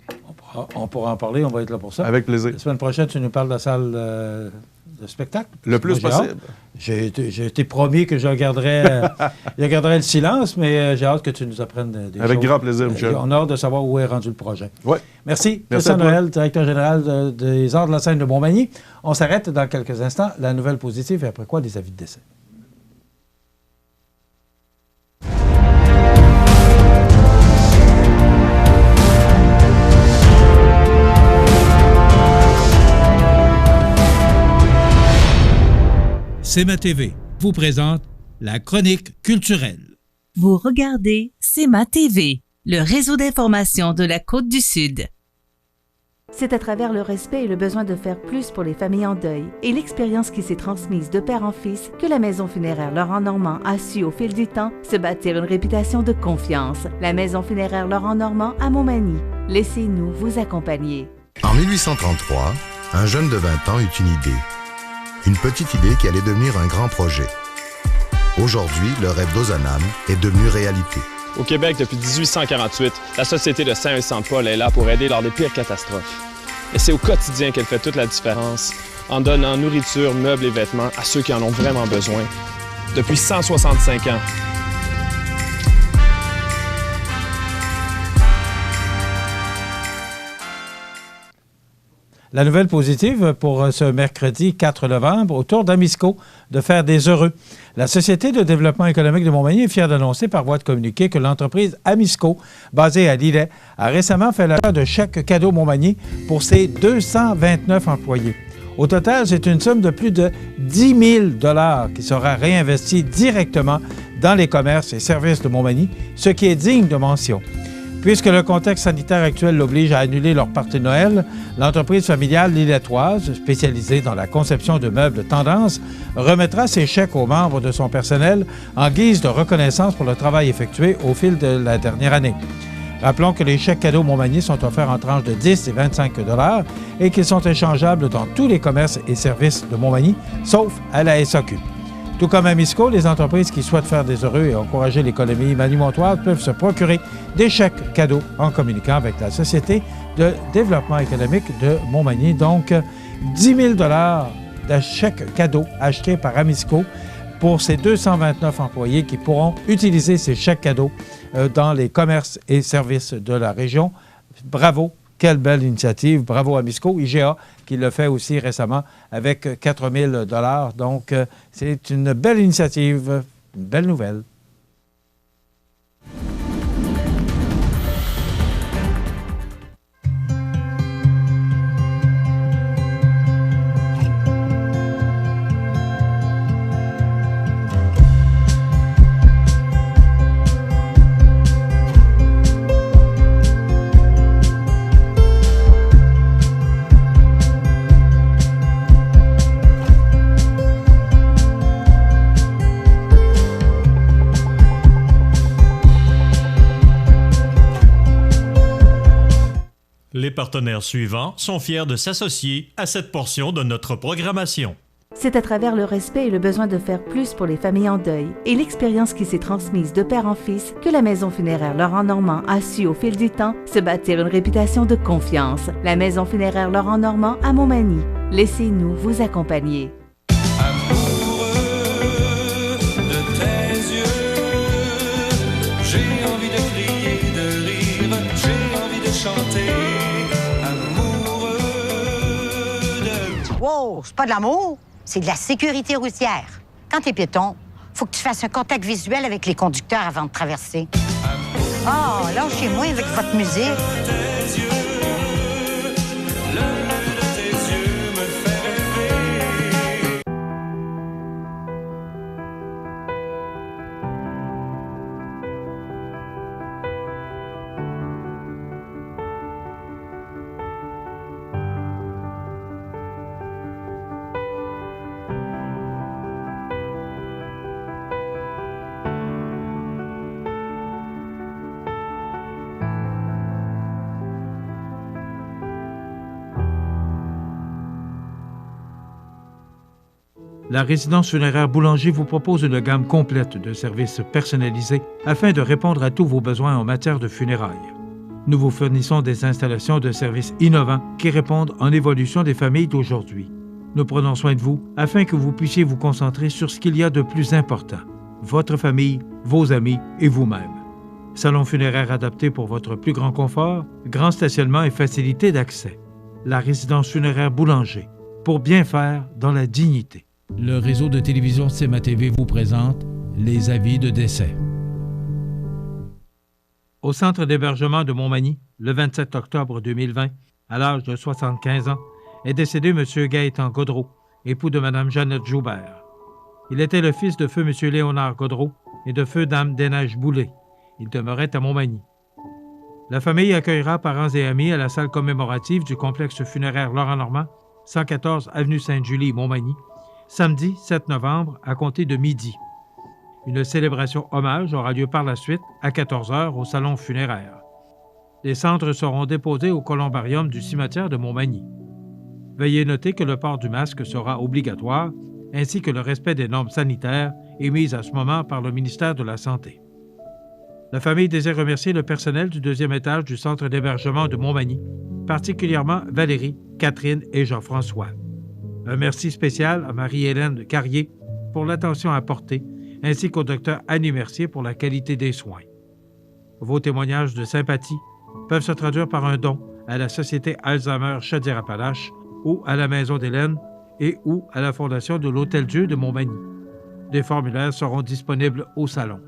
On pourra en parler, on va être là pour ça. Avec plaisir. La semaine prochaine, tu nous parles de la salle de spectacle? Le plus possible. J'ai été promis que je garderais le silence, mais j'ai hâte que tu nous apprennes des choses. Avec grand plaisir, Michel. On a hâte de savoir où est rendu le projet. Oui. Merci. Christian Noël, directeur général des Arts de la scène de Montmagny. On s'arrête dans quelques instants. La nouvelle positive et après quoi, des avis de décès. C'est ma TV vous présente la chronique culturelle. Vous regardez C'est ma TV, le réseau d'information de la Côte-du-Sud. C'est à travers le respect et le besoin de faire plus pour les familles en deuil et l'expérience qui s'est transmise de père en fils que la Maison funéraire Laurent Normand a su au fil du temps se bâtir une réputation de confiance. La Maison funéraire Laurent Normand à Montmagny. Laissez-nous vous accompagner. En 1833, un jeune de 20 ans eut une idée. Une petite idée qui allait devenir un grand projet. Aujourd'hui, le rêve d'Ozanam est devenu réalité. Au Québec, depuis 1848, la Société de Saint-Vincent-de-Paul est là pour aider lors des pires catastrophes. Et c'est au quotidien qu'elle fait toute la différence, en donnant nourriture, meubles et vêtements à ceux qui en ont vraiment besoin. Depuis 165 ans. La nouvelle positive pour ce mercredi 4 novembre, autour d'Amisco, de faire des heureux. La Société de développement économique de Montmagny est fière d'annoncer par voie de communiqué que l'entreprise Amisco, basée à Lillet, a récemment fait l'achat de chèques cadeaux Montmagny pour ses 229 employés. Au total, c'est une somme de plus de 10 000 qui sera réinvestie directement dans les commerces et services de Montmagny, ce qui est digne de mention. Puisque le contexte sanitaire actuel l'oblige à annuler leur partie de Noël, l'entreprise familiale lillettoise, spécialisée dans la conception de meubles tendance, remettra ses chèques aux membres de son personnel en guise de reconnaissance pour le travail effectué au fil de la dernière année. Rappelons que les chèques cadeaux Montmagny sont offerts en tranches de 10 et 25 $ et qu'ils sont échangeables dans tous les commerces et services de Montmagny, sauf à la SAQ. Tout comme à Misco, les entreprises qui souhaitent faire des heureux et encourager l'économie manimontoise peuvent se procurer des chèques cadeaux en communiquant avec la Société de développement économique de Montmagny. Donc, 10 000 $ de chèques cadeaux achetés par Amisco pour ces 229 employés qui pourront utiliser ces chèques cadeaux dans les commerces et services de la région. Bravo! Quelle belle initiative. Bravo à Misco. IGA qui l'a fait aussi récemment avec 4 000 $. Donc, c'est une belle initiative, une belle nouvelle. Les partenaires suivants sont fiers de s'associer à cette portion de notre programmation. C'est à travers le respect et le besoin de faire plus pour les familles en deuil et l'expérience qui s'est transmise de père en fils que la Maison funéraire Laurent Normand a su au fil du temps se bâtir une réputation de confiance. La Maison funéraire Laurent Normand à Montmagny. Laissez-nous vous accompagner. J'ai envie de crier, de rire, j'ai envie de chanter. c'est pas de l'amour, c'est de la sécurité routière. Quand t'es piéton, faut que tu fasses un contact visuel avec les conducteurs avant de traverser. Oh, lâchez-moi avec votre musique. La résidence funéraire Boulanger vous propose une gamme complète de services personnalisés afin de répondre à tous vos besoins en matière de funérailles. Nous vous fournissons des installations de services innovants qui répondent en évolution des familles d'aujourd'hui. Nous prenons soin de vous afin que vous puissiez vous concentrer sur ce qu'il y a de plus important, votre famille, vos amis et vous-même. Salon funéraire adapté pour votre plus grand confort, grand stationnement et facilité d'accès. La résidence funéraire Boulanger, pour bien faire dans la dignité. Le réseau de télévision CIMA TV vous présente les avis de décès. Au centre d'hébergement de Montmagny, le 27 octobre 2020, à l'âge de 75 ans, est décédé M. Gaétan Gaudreau, époux de Mme Jeannette Joubert. Il était le fils de feu M. Léonard Gaudreau et de feu Dame Des-Neiges Boulay. Il demeurait à Montmagny. La famille accueillera parents et amis à la salle commémorative du complexe funéraire Laurent-Normand, 114 avenue Sainte-Julie, Montmagny, samedi 7 novembre à compter de midi. Une célébration hommage aura lieu par la suite à 14h au salon funéraire. Les cendres seront déposées au columbarium du cimetière de Montmagny. Veuillez noter que le port du masque sera obligatoire, ainsi que le respect des normes sanitaires émises à ce moment par le ministère de la Santé. La famille désire remercier le personnel du deuxième étage du centre d'hébergement de Montmagny, particulièrement Valérie, Catherine et Jean-François. Un merci spécial à Marie-Hélène Carrier pour l'attention apportée, ainsi qu'au docteur Annie Mercier pour la qualité des soins. Vos témoignages de sympathie peuvent se traduire par un don à la Société Alzheimer Chaudière-Appalaches ou à la Maison d'Hélène et ou à la Fondation de l'Hôtel-Dieu de Montmagny. Des formulaires seront disponibles au salon.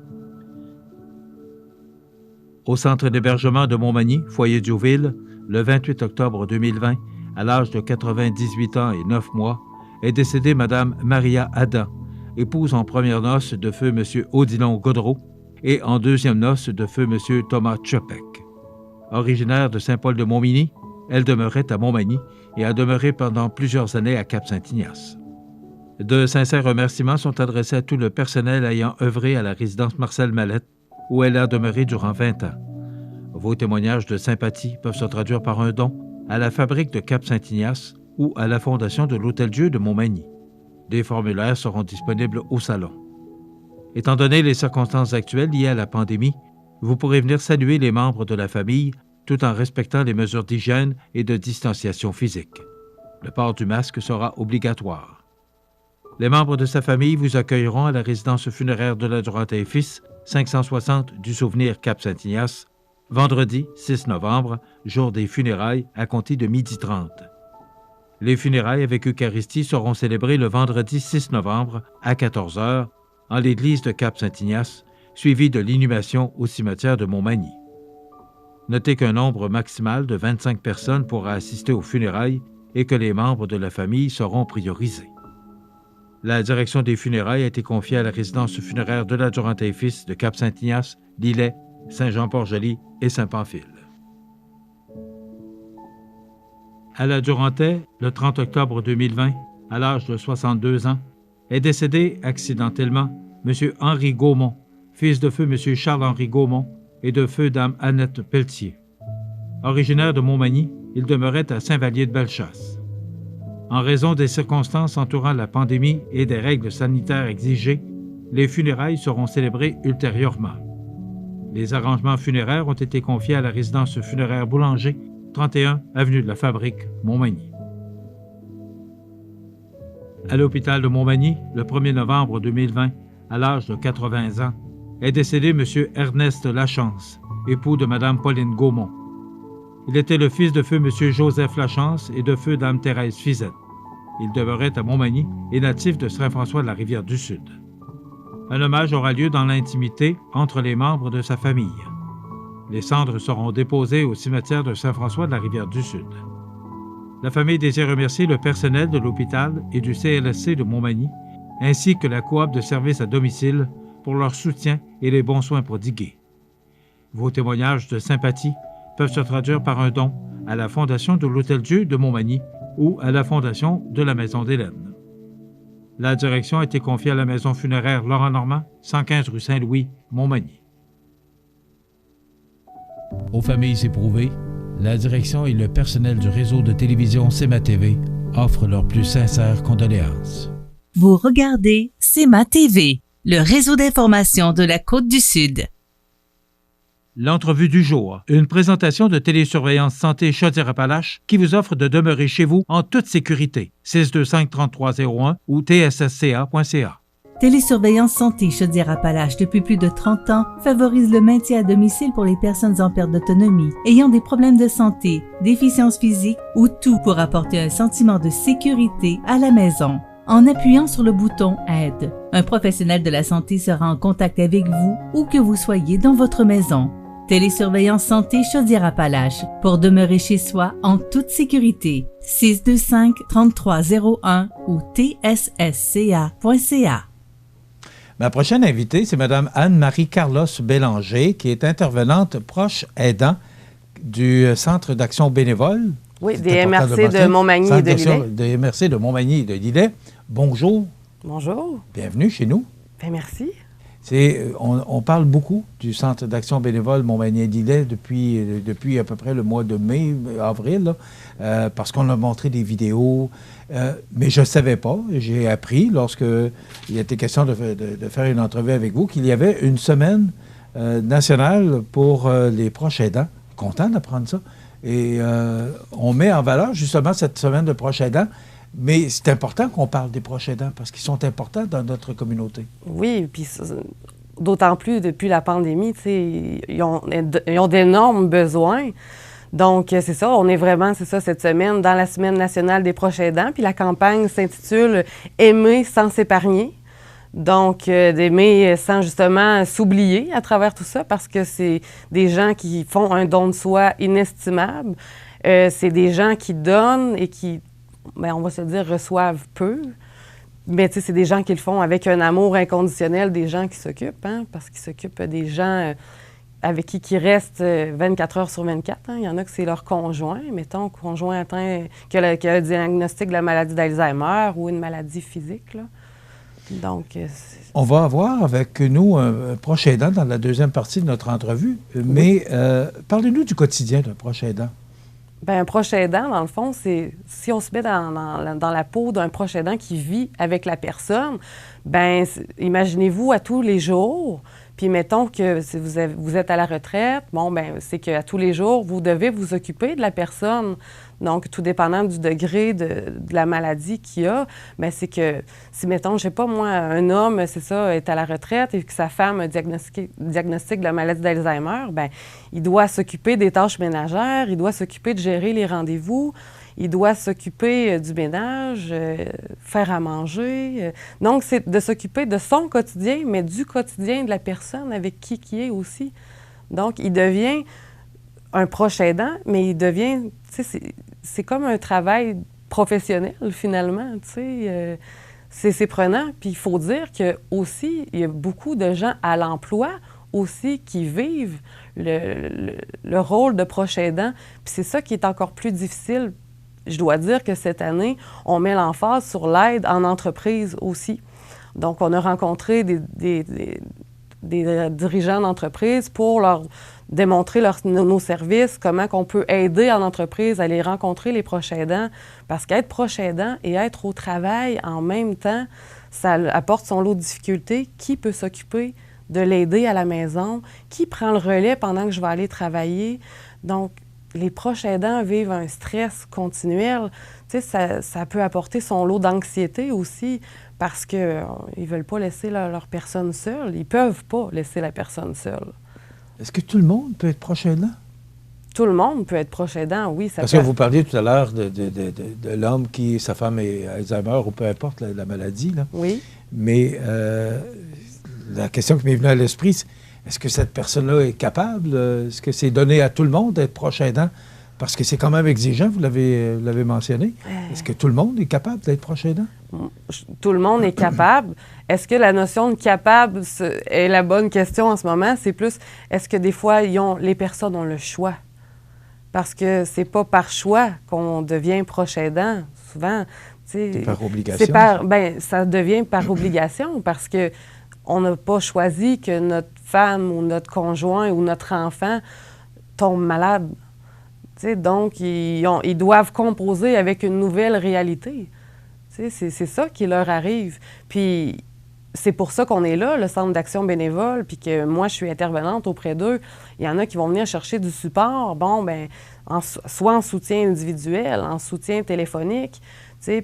Au centre d'hébergement de Montmagny, foyer Diouville, le 28 octobre 2020, à l'âge de 98 ans et 9 mois, est décédée Mme Maria Adam, épouse en première noce de feu M. Odilon Gaudreau et en deuxième noce de feu M. Thomas Tchopek. Originaire de Saint-Paul-de-Montmagny, elle demeurait à Montmagny et a demeuré pendant plusieurs années à Cap-Saint-Ignace. De sincères remerciements sont adressés à tout le personnel ayant œuvré à la résidence Marcel Mallette, où elle a demeuré durant 20 ans. Vos témoignages de sympathie peuvent se traduire par un don à la fabrique de Cap-Saint-Ignace ou à la Fondation de l'Hôtel-Dieu de Montmagny. Des formulaires seront disponibles au salon. Étant donné les circonstances actuelles liées à la pandémie, vous pourrez venir saluer les membres de la famille tout en respectant les mesures d'hygiène et de distanciation physique. Le port du masque sera obligatoire. Les membres de sa famille vous accueilleront à la résidence funéraire de la Durantaye Fils, 560 du Souvenir Cap-Saint-Ignace, vendredi 6 novembre, jour des funérailles, à compter de 12h30. Les funérailles avec Eucharistie seront célébrées le vendredi 6 novembre à 14h en l'église de Cap-Saint-Ignace, suivie de l'inhumation au cimetière de Montmagny. Notez qu'un nombre maximal de 25 personnes pourra assister aux funérailles et que les membres de la famille seront priorisés. La direction des funérailles a été confiée à la résidence funéraire de la Durantaye Fils de Cap-Saint-Ignace, Lillet, Saint-Jean-Port-Joli et Saint-Pamphile. À la Durantaye, le 30 octobre 2020, à l'âge de 62 ans, est décédé accidentellement M. Henri Gaumont, fils de feu M. Charles-Henri Gaumont et de feu Dame Annette Pelletier. Originaire de Montmagny, il demeurait à Saint-Vallier-de-Bellechasse. En raison des circonstances entourant la pandémie et des règles sanitaires exigées, les funérailles seront célébrées ultérieurement. Les arrangements funéraires ont été confiés à la résidence funéraire Boulanger, 31 avenue de la Fabrique, Montmagny. À l'hôpital de Montmagny, le 1er novembre 2020, à l'âge de 80 ans, est décédé M. Ernest Lachance, époux de Mme Pauline Gaumont. Il était le fils de feu M. Joseph Lachance et de feu Dame Thérèse Fizette. Il demeurait à Montmagny et natif de Saint-François-de-la-Rivière-du-Sud. Un hommage aura lieu dans l'intimité entre les membres de sa famille. Les cendres seront déposées au cimetière de Saint-François-de-la-Rivière-du-Sud. La famille désire remercier le personnel de l'hôpital et du CLSC de Montmagny, ainsi que la coop de services à domicile pour leur soutien et les bons soins prodigués. Vos témoignages de sympathie peuvent se traduire par un don à la Fondation de l'Hôtel-Dieu de Montmagny ou à la Fondation de la Maison d'Hélène. La direction a été confiée à la Maison funéraire Laurent Normand, 115 rue Saint-Louis, Montmagny. Aux familles éprouvées, la direction et le personnel du réseau de télévision CEMA TV offrent leurs plus sincères condoléances. Vous regardez CEMA TV, le réseau d'information de la Côte-du-Sud. L'entrevue du jour, une présentation de Télésurveillance Santé Chaudière-Appalaches qui vous offre de demeurer chez vous en toute sécurité. 625-3301 ou tssca.ca. Télésurveillance Santé Chaudière-Appalaches depuis plus de 30 ans favorise le maintien à domicile pour les personnes en perte d'autonomie, ayant des problèmes de santé, déficience physique ou tout pour apporter un sentiment de sécurité à la maison. En appuyant sur le bouton « Aide », un professionnel de la santé sera en contact avec vous où que vous soyez dans votre maison. Télésurveillance Santé Chaudière-Appalaches pour demeurer chez soi en toute sécurité. 625-3301 ou tssca.ca. Ma prochaine invitée, c'est Mme Anne-Marie Carlos Bélanger, qui est intervenante proche aidant du Centre d'action bénévole. Oui, des MRC de Montmagny et de Lillet. Des MRC de Montmagny et de Lillet. Bonjour. Bonjour. Bienvenue chez nous. Bien, merci. On parle beaucoup du Centre d'action bénévole Montmagny et Lillet depuis à peu près le mois de mai, avril, là, parce qu'on a montré des vidéos. Mais je ne savais pas, j'ai appris lorsque il était question de faire une entrevue avec vous qu'il y avait une semaine nationale pour les proches aidants. Content d'apprendre ça. Et on met en valeur justement cette semaine de proches aidants. Mais c'est important qu'on parle des proches aidants parce qu'ils sont importants dans notre communauté. Oui, puis d'autant plus depuis la pandémie, ils ont d'énormes besoins. Donc, c'est ça, on est vraiment, cette semaine, dans la Semaine nationale des proches aidants. Puis la campagne s'intitule « Aimer sans s'épargner ». Donc, d'aimer sans justement s'oublier à travers tout ça parce que c'est des gens qui font un don de soi inestimable. C'est des gens qui donnent et qui, on va se dire, reçoivent peu. Mais c'est des gens qui le font avec un amour inconditionnel, des gens qui s'occupent, parce qu'ils s'occupent des gens avec qui restent 24 heures sur 24. Il y en a que c'est leur conjoint, mettons, conjoint atteint qui a le diagnostic de la maladie d'Alzheimer ou une maladie physique, là. Donc, on va avoir avec nous un proche aidant dans la deuxième partie de notre entrevue, mais parlez-nous du quotidien d'un proche aidant. Bien, un proche aidant, dans le fond, c'est si on se met dans la peau d'un proche aidant qui vit avec la personne, bien, imaginez-vous à tous les jours, puis mettons que si vous êtes à la retraite, c'est qu'à tous les jours, vous devez vous occuper de la personne. Donc, tout dépendant du degré de la maladie qu'il a, bien, c'est que si, mettons, je sais pas moi, un homme, est à la retraite et que sa femme a un diagnostic de la maladie d'Alzheimer, bien, il doit s'occuper des tâches ménagères, il doit s'occuper de gérer les rendez-vous, il doit s'occuper du ménage, faire à manger. Donc, c'est de s'occuper de son quotidien, mais du quotidien de la personne avec qui il est aussi. Donc, il devient un proche aidant, mais il devient, c'est comme un travail professionnel, finalement, c'est prenant. Puis il faut dire qu'il y a beaucoup de gens à l'emploi aussi qui vivent le rôle de proche aidant. Puis c'est ça qui est encore plus difficile. Je dois dire que cette année, on met l'emphase sur l'aide en entreprise aussi. Donc, on a rencontré des dirigeants d'entreprise pour leur démontrer nos services, comment on peut aider en entreprise à aller rencontrer les proches aidants. Parce qu'être proche aidant et être au travail en même temps, ça apporte son lot de difficultés. Qui peut s'occuper de l'aider à la maison? Qui prend le relais pendant que je vais aller travailler? Donc, les proches aidants vivent un stress continuel. Ça peut apporter son lot d'anxiété aussi parce qu'ils ne veulent pas laisser leur personne seule. Ils ne peuvent pas laisser la personne seule. Est-ce que tout le monde peut être proche aidant? tout le monde peut être proche aidant, oui. Parce que vous parliez tout à l'heure de l'homme qui, sa femme est Alzheimer ou peu importe la maladie, là. Oui. Mais la question qui m'est venue à l'esprit, c'est est-ce que cette personne-là est capable? Est-ce que c'est donné à tout le monde d'être proche aidant? Parce que c'est quand même exigeant, vous l'avez mentionné. Est-ce que tout le monde est capable d'être proche aidant? Tout le monde est capable. Est-ce que la notion de capable est la bonne question en ce moment? C'est plus, est-ce que des fois, les personnes ont le choix? Parce que c'est pas par choix qu'on devient proche aidant. Souvent, c'est par obligation. Ça devient par obligation parce que on n'a pas choisi que notre femme ou notre conjoint ou notre enfant tombe malade. Donc, ils doivent composer avec une nouvelle réalité. C'est ça qui leur arrive. Puis, c'est pour ça qu'on est là, le Centre d'action bénévole, puis que moi, je suis intervenante auprès d'eux. Il y en a qui vont venir chercher du support, soit en soutien individuel, en soutien téléphonique,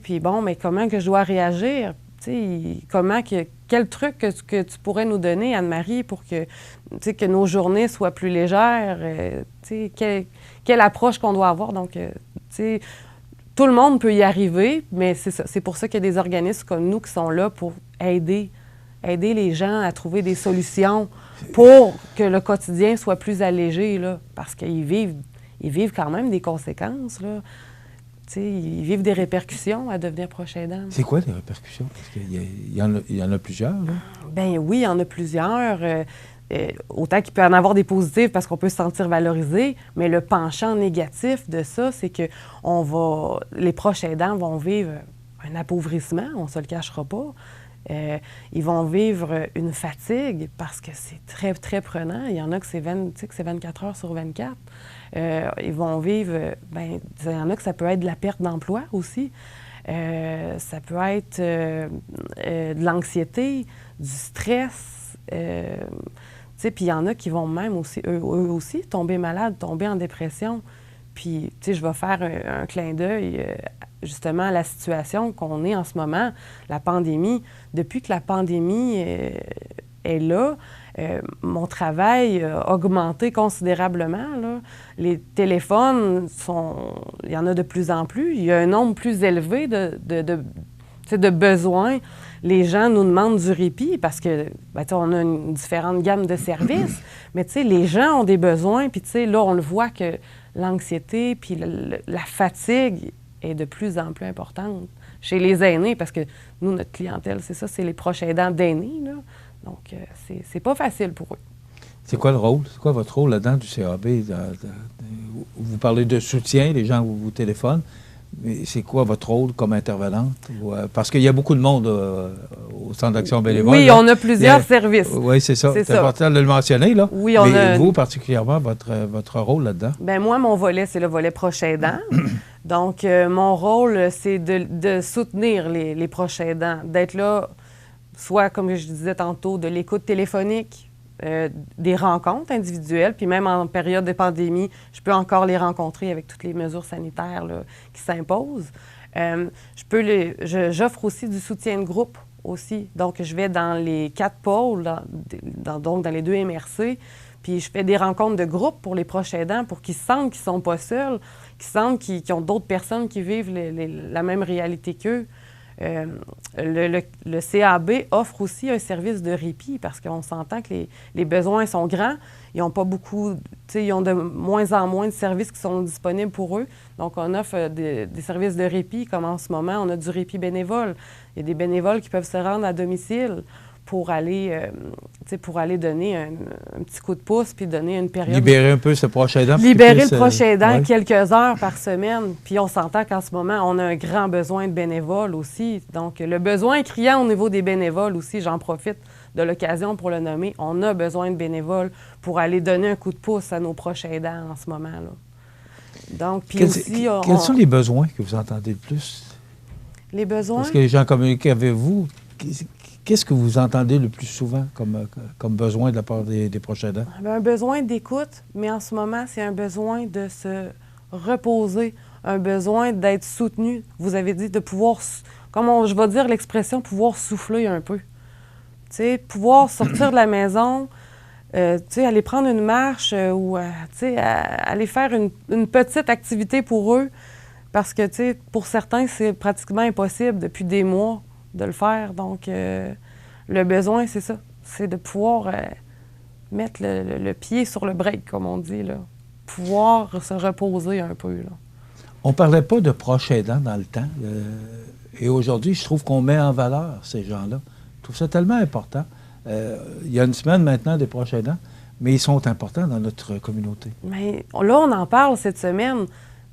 puis mais comment que je dois réagir? Quel truc que tu pourrais nous donner, Anne-Marie, pour que nos journées soient plus légères? Quelle approche qu'on doit avoir? Donc, tout le monde peut y arriver, mais c'est ça. C'est pour ça qu'il y a des organismes comme nous qui sont là pour aider les gens à trouver des solutions pour que le quotidien soit plus allégé, là, parce qu'ils vivent quand même des conséquences, là. Ils vivent des répercussions à devenir proche aidant. C'est quoi les répercussions? Parce qu'il y en a plusieurs, là. Bien oui, il y en a plusieurs. Autant qu'il peut en avoir des positifs parce qu'on peut se sentir valorisé, mais le penchant négatif de ça, c'est que les proches aidants vont vivre un appauvrissement, on ne se le cachera pas. Ils vont vivre une fatigue parce que c'est très, très prenant. Il y en a que c'est 24 heures sur 24. Ils vont vivre... il y en a que ça peut être de la perte d'emploi aussi. Ça peut être de l'anxiété, du stress. Puis il y en a qui vont même aussi, eux aussi, tomber malades, tomber en dépression. Puis, je vais faire un clin d'œil justement à la situation qu'on est en ce moment, la pandémie. Depuis que la pandémie est là, mon travail a augmenté considérablement, là. Les téléphones il y en a de plus en plus. Il y a un nombre plus élevé de besoins. Les gens nous demandent du répit parce que, on a une différente gamme de services, mais les gens ont des besoins, puis là, on le voit que l'anxiété puis la fatigue est de plus en plus importante chez les aînés, parce que nous, notre clientèle, c'est ça, c'est les proches aidants d'aînés, là. Donc, c'est pas facile pour eux. C'est quoi le rôle? C'est quoi votre rôle là-dedans du CAB? Vous parlez de soutien, les gens vous téléphonent. Mais c'est quoi votre rôle comme intervenante? Parce qu'il y a beaucoup de monde au Centre d'action bénévole. Oui, on a plusieurs services. Oui, c'est ça. C'est important de le mentionner, là. Oui, mais vous, particulièrement, votre rôle là-dedans? Bien, moi, mon volet, c'est le volet proche aidant. Donc, mon rôle, c'est de soutenir les proches aidants, d'être là, soit, comme je disais tantôt, de l'écoute téléphonique, des rencontres individuelles, puis même en période de pandémie, je peux encore les rencontrer avec toutes les mesures sanitaires là, qui s'imposent. J'offre aussi du soutien de groupe aussi. Donc, je vais dans les 4 pôles, donc dans les 2 MRC, puis je fais des rencontres de groupe pour les proches aidants pour qu'ils sentent qu'ils ne sont pas seuls, qu'ils sentent qu'ils ont d'autres personnes qui vivent la même réalité qu'eux. Le CAB offre aussi un service de répit parce qu'on s'entend que les besoins sont grands. Ils n'ont pas beaucoup, ils ont de moins en moins de services qui sont disponibles pour eux. Donc, on offre des services de répit, comme en ce moment, on a du répit bénévole. Il y a des bénévoles qui peuvent se rendre à domicile pour aller donner un petit coup de pouce puis donner une période... Libérer un peu ce proche aidant. Libérer le proche aidant quelques heures par semaine. Puis on s'entend qu'en ce moment, on a un grand besoin de bénévoles aussi. Donc, le besoin est criant au niveau des bénévoles aussi. J'en profite de l'occasion pour le nommer. On a besoin de bénévoles pour aller donner un coup de pouce à nos proches aidants en ce moment, là. Donc, puis aussi... Quels sont les besoins que vous entendez le plus? Les besoins? Parce que les gens communiquent avec vous... Qu'est-ce que vous entendez le plus souvent comme besoin de la part des proches aidants? Un besoin d'écoute, mais en ce moment, c'est un besoin de se reposer, un besoin d'être soutenu. Vous avez dit de pouvoir, je vais dire l'expression, pouvoir souffler un peu. Tu sais, pouvoir sortir de la maison, aller prendre une marche ou aller faire une petite activité pour eux. Parce que, pour certains, c'est pratiquement impossible depuis des mois de le faire. Donc, le besoin, c'est ça. C'est de pouvoir mettre le pied sur le break, comme on dit, là. Pouvoir se reposer un peu, là. On ne parlait pas de proches aidants dans le temps. Et aujourd'hui, je trouve qu'on met en valeur ces gens-là. Je trouve ça tellement important. Il y a une semaine maintenant des proches aidants, mais ils sont importants dans notre communauté. Mais là, on en parle cette semaine,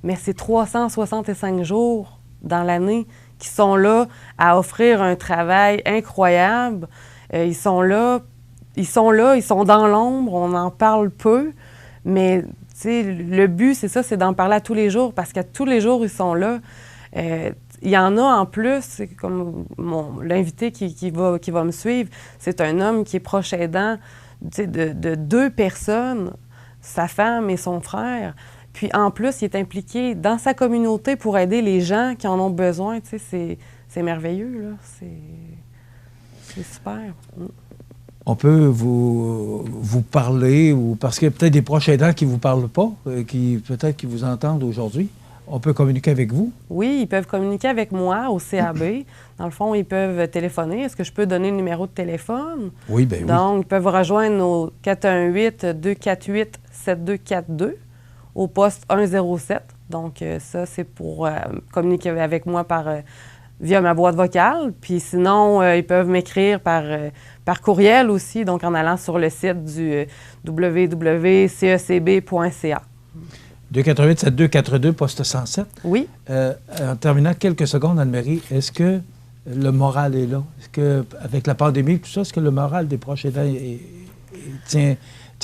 mais c'est 365 jours dans l'année qui sont là à offrir un travail incroyable. Ils sont là, ils sont dans l'ombre, on en parle peu, mais le but, c'est ça, c'est d'en parler à tous les jours, parce qu'à tous les jours, ils sont là. Il y en a en plus, c'est comme l'invité qui va me suivre, c'est un homme qui est proche aidant de 2 personnes, sa femme et son frère. Puis en plus, il est impliqué dans sa communauté pour aider les gens qui en ont besoin. C'est merveilleux, là. C'est super. On peut vous parler, ou parce qu'il y a peut-être des proches aidants qui ne vous parlent pas, peut-être qui vous entendent aujourd'hui. On peut communiquer avec vous? Oui, ils peuvent communiquer avec moi au CAB. Dans le fond, ils peuvent téléphoner. Est-ce que je peux donner le numéro de téléphone? Oui, bien oui. Donc, ils peuvent rejoindre au 418-248-7242 au poste 107. Donc, ça, c'est pour communiquer avec moi via ma boîte vocale. Puis sinon, ils peuvent m'écrire par courriel aussi, donc en allant sur le site du www.cecb.ca. 248-7242, poste 107. Oui. En terminant, quelques secondes, Anne-Marie, est-ce que le moral est là? Est-ce que, avec la pandémie et tout ça, est-ce que le moral des proches aidants tient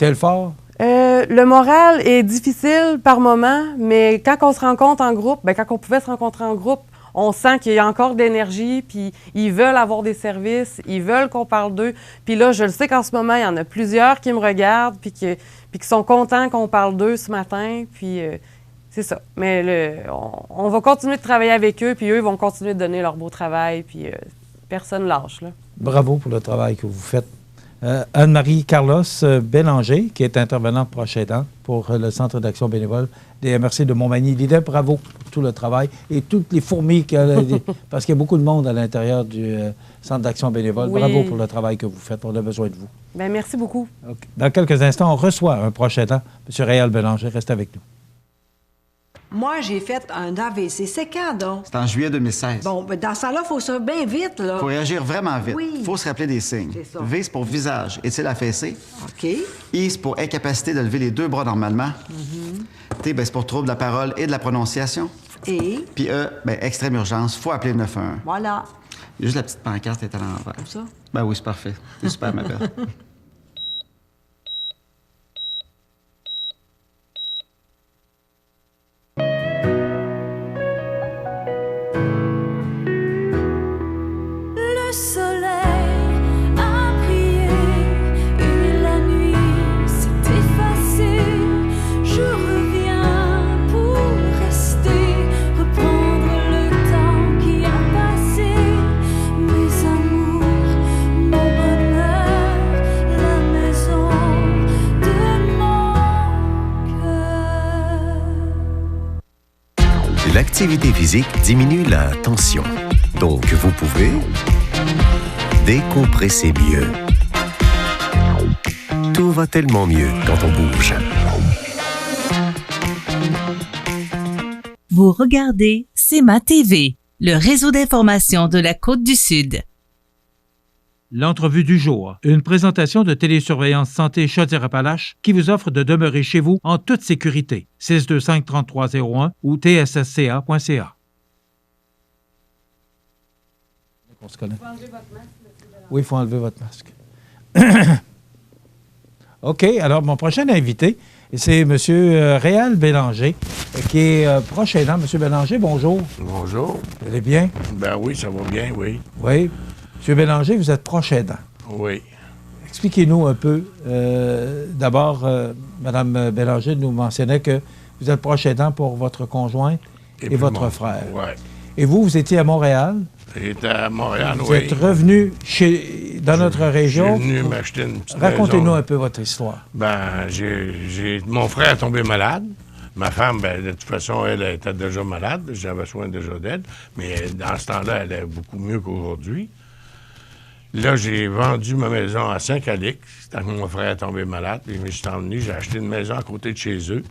le fort? Le moral est difficile par moment, mais quand on se rencontre en groupe, quand on pouvait se rencontrer en groupe, on sent qu'il y a encore d'énergie, puis ils veulent avoir des services, ils veulent qu'on parle d'eux. Puis là, je le sais qu'en ce moment, il y en a plusieurs qui me regardent, puis qui sont contents qu'on parle d'eux ce matin, puis c'est ça. Mais on va continuer de travailler avec eux, puis eux, ils vont continuer de donner leur beau travail, puis personne lâche, là. Bravo pour le travail que vous faites. Anne-Marie Carlos Bélanger, qui est intervenante proche aidante pour le Centre d'action bénévole des MRC de Montmagny-Lillet. Bravo pour tout le travail et toutes les fourmis, parce qu'il y a beaucoup de monde à l'intérieur du Centre d'action bénévole. Oui. Bravo pour le travail que vous faites. On a besoin de vous. Bien, merci beaucoup. Okay. Dans quelques instants, on reçoit un proche aidant, M. Réal Bélanger. Restez avec nous. Moi, j'ai fait un AVC. C'est quand, donc? C'est en juillet 2016. Bon, ben dans ça, là, il faut ça bien vite, là. Faut réagir vraiment vite. Oui. Faut se rappeler des signes. C'est ça. V, c'est pour visage. Est-il affaissé? OK. I, c'est pour incapacité de lever les 2 bras normalement. T, ben, c'est pour trouble de la parole et de la prononciation. Et? Puis E, ben, extrême urgence. Faut appeler le 911. Voilà. Il y a juste la petite pancarte est à l'envers. Comme ça? Ben oui, c'est parfait. C'est super, ma belle. L'activité physique diminue la tension. Donc, vous pouvez décompresser mieux. Tout va tellement mieux quand on bouge. Vous regardez CEMA TV, le réseau d'information de la Côte-du-Sud. L'entrevue du jour, une présentation de Télésurveillance Santé Chaudière-Appalaches qui vous offre de demeurer chez vous en toute sécurité. 625-3301 ou tssca.ca. On se connaît. Oui, il faut enlever votre masque. OK, alors mon prochain invité, c'est M. Réal Bélanger, qui est proche aidant. M. Bélanger, bonjour. Bonjour. Vous allez bien? Ben oui, ça va bien, oui. Oui. M. Bélanger, vous êtes proche aidant. Oui. Expliquez-nous un peu. D'abord, Mme Bélanger nous mentionnait que vous êtes proche aidant pour votre conjointe et votre frère. Oui. Et vous étiez à Montréal. J'étais à Montréal, Vous êtes revenu dans notre région. Je suis venu m'acheter une petite Racontez-nous maison. un peu votre histoire. Ben, mon frère est tombé malade. Ma femme, ben, de toute façon, elle était déjà malade. J'avais soin déjà d'elle. Mais dans ce temps-là, elle est beaucoup mieux qu'aujourd'hui. Là, j'ai vendu ma maison à Saint-Calix. Quand mon frère est tombé malade, puis je me suis emmené. J'ai acheté une maison à côté de chez eux.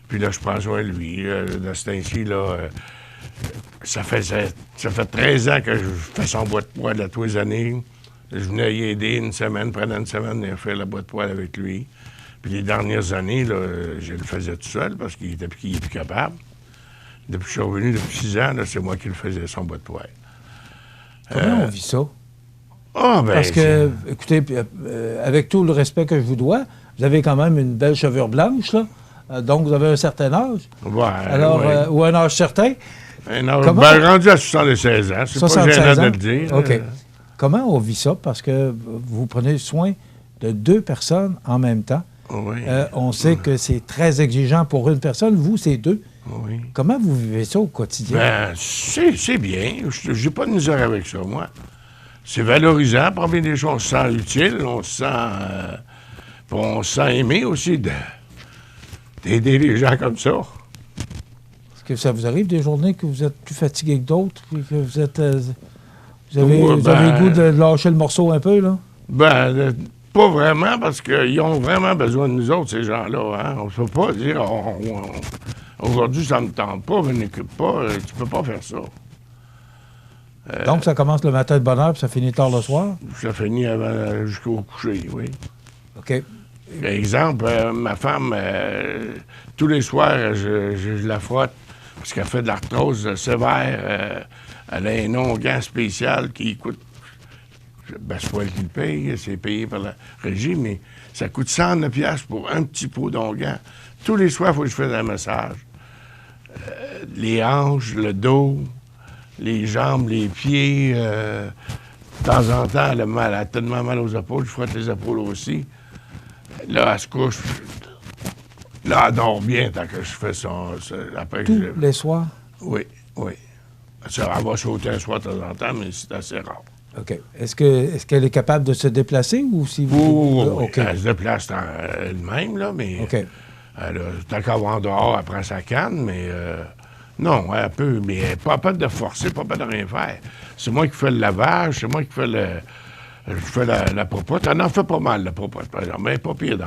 Puis là, je prends soin de lui. De ce temps-ci, là, ça fait 13 ans que je fais son bois de poêle à tous les années. Je venais y aider une semaine, pendant une semaine, et faire la boîte de poêle avec lui. Puis les dernières années, là, je le faisais tout seul parce qu'il est plus capable. Depuis que je suis revenu, depuis 6 ans, là, c'est moi qui le faisais, son boîte de poêle. Comment on vit ça? Ah, ben, parce que, écoutez, avec tout le respect que je vous dois, vous avez quand même une belle chevelure blanche, là. Donc, vous avez un certain âge. Ouais, alors, ouais. Ou un âge certain. Comment... Ben, rendu à 76 ans, c'est pas gênant de le dire. OK. Comment on vit ça? Parce que vous prenez soin de 2 personnes en même temps. Oui. On sait que c'est très exigeant pour une personne. Vous, c'est 2. Oui. Comment vous vivez ça au quotidien? Ben, c'est bien. J'ai pas de misère avec ça, moi. C'est valorisant. Parmi des choses, on se sent utile, on se sent aimé aussi d'aider les gens comme ça. Est-ce que ça vous arrive des journées que vous êtes plus fatigué que d'autres, et que vous êtes... vous avez le goût de lâcher le morceau un peu, là? Ben, pas vraiment, parce qu'ils ont vraiment besoin de nous autres, ces gens-là. Hein? On ne peut pas dire, aujourd'hui, ça ne me tente pas, je n'écoute pas, tu peux pas faire ça. Donc, ça commence le matin de bonne heure, puis ça finit tard le soir? Ça finit jusqu'au coucher, oui. OK. Exemple, ma femme, tous les soirs, je la frotte, parce qu'elle fait de l'arthrose sévère. Elle a un onguent spécial qui coûte... Ben, c'est pas elle qui le paye, c'est payé par la régie, mais ça coûte 109 $ pour un petit pot d'onguent. Tous les soirs, il faut que je fasse un massage. Les hanches, le dos, les jambes, les pieds. De temps en temps, elle a tellement mal aux épaules, je frotte les épaules aussi. Là, elle se couche. Là, elle dort bien tant que je fais ça. Après les soirs? Oui, oui. Ça, elle va sauter un soir de temps en temps, mais c'est assez rare. OK. Est-ce qu'elle est capable de se déplacer ou si vous... Oui. Okay. Elle se déplace elle-même, là, mais... OK. Tant qu'elle va en dehors, elle prend sa canne, mais... non, elle peut, mais pas de forcer, pas de rien faire. C'est moi qui fais le lavage, c'est moi qui fais je fais la popote. Elle en fait pas mal, la popote, par exemple. Mais pas pire.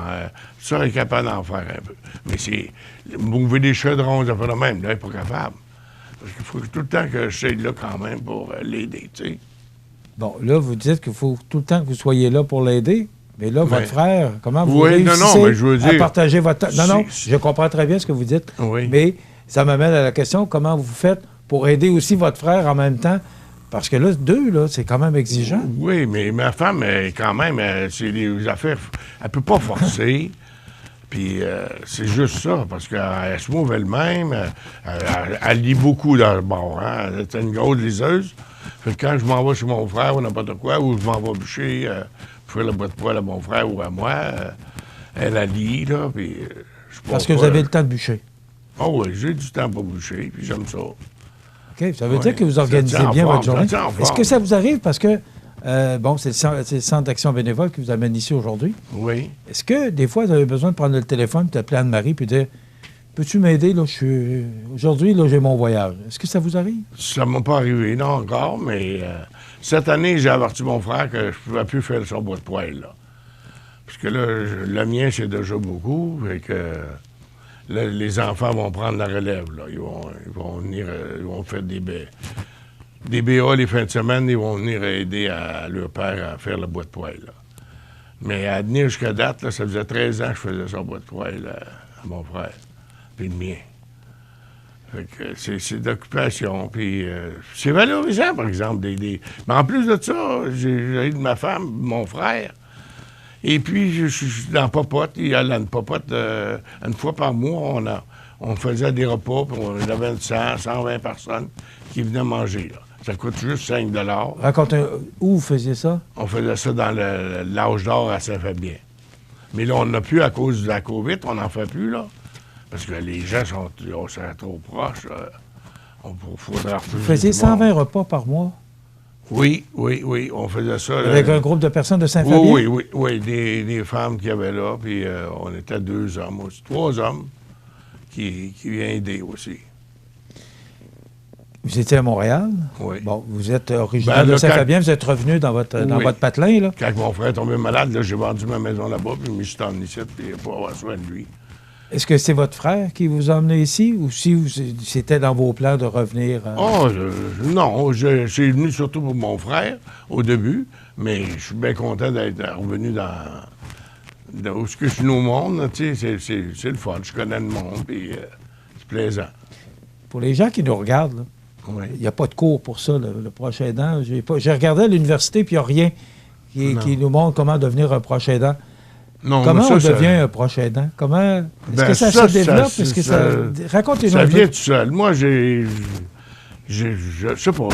Ça, elle est capable d'en faire un peu. Mais c'est... Mouver des chaudrons, ça fait le même. Là, elle n'est pas capable. Parce qu'il faut tout le temps que je sois là quand même pour l'aider, tu sais. Bon, là, vous dites qu'il faut tout le temps que vous soyez là pour l'aider. Mais là, votre frère, comment vous réussissez mais je veux dire, à partager votre temps? Non, je comprends très bien ce que vous dites. Oui. Mais ça m'amène à la question, comment vous faites pour aider aussi votre frère en même temps? Parce que là, 2, là, c'est quand même exigeant. Oui, mais ma femme, quand même, c'est des affaires... Elle peut pas forcer. Puis c'est juste ça, parce qu'elle se mouve elle-même. Elle lit beaucoup dans le bord. Hein? Elle est une grosse liseuse. Fait que quand je m'en vais chez mon frère ou n'importe quoi, ou je m'en vais bûcher, pour faire la boîte de poêle à mon frère ou à moi, elle lit, là, puis... Parce que vous avez le temps de bûcher. Oh oui, j'ai du temps pour bûcher, puis j'aime ça. OK, ça veut dire que vous organisez bien votre journée. Est-ce que ça vous arrive parce que, c'est le Centre d'action bénévole qui vous amène ici aujourd'hui? Oui. Est-ce que, des fois, vous avez besoin de prendre le téléphone et d'appeler Anne-Marie puis dire « Peux-tu m'aider, là, aujourd'hui, là, j'ai mon voyage. » Est-ce que ça vous arrive? Ça ne m'a pas arrivé, non, encore, mais cette année, j'ai averti mon frère que je ne pouvais plus faire son bois de poêle, là. Parce que là, le mien, c'est déjà beaucoup, et que... Là, les enfants vont prendre la relève. Là. Ils vont venir, ils vont faire des BA les fins de semaine, ils vont venir aider leur père à faire le bois de poêle. Là. Mais à venir jusqu'à date, là, ça faisait 13 ans que je faisais son bois de poêle à mon frère, puis le mien. Fait que c'est d'occupation, puis c'est valorisant, par exemple. Mais en plus de ça, j'ai eu de ma femme, mon frère. Et puis, je suis dans Popote. Il y a une Popote, une fois par mois, on faisait des repas, puis on avait 120 personnes qui venaient manger. Là. Ça coûte juste 5 $. Racontez, où vous faisiez ça? On faisait ça dans l'âge d'or à Saint-Fabien. Mais là, on n'a plus à cause de la COVID, on n'en fait plus, là. Parce que les gens sont trop proches. faudra Vous faisiez 120 repas par mois? Oui, on faisait ça. Avec un groupe de personnes de Saint-Fabien? Oui, des femmes qui avaient là, puis on était 2 hommes aussi, 3 hommes qui viennent aider aussi. Vous étiez à Montréal? Oui. Bon, vous êtes originaire de Saint-Fabien, vous êtes revenu dans votre patelin, là? Quand mon frère est tombé malade, là, j'ai vendu ma maison là-bas, puis je me suis emmené ici pour avoir soin de lui. Est-ce que c'est votre frère qui vous a emmené ici, ou si c'était dans vos plans de revenir? Non, je suis venu surtout pour mon frère, au début, mais je suis bien content d'être revenu dans où je suis au monde, tu sais, c'est le fun, je connais le monde, puis c'est plaisant. Pour les gens qui nous regardent, là, il n'y a pas de cours pour ça, le proche aidant. J'ai regardé à l'université, puis il n'y a rien qui nous montre comment devenir un proche aidant. Non, comment on devient un proche aidant? Est-ce que ça se développe? Racontez-nous. Ça vient tout seul. Moi, je sais pas,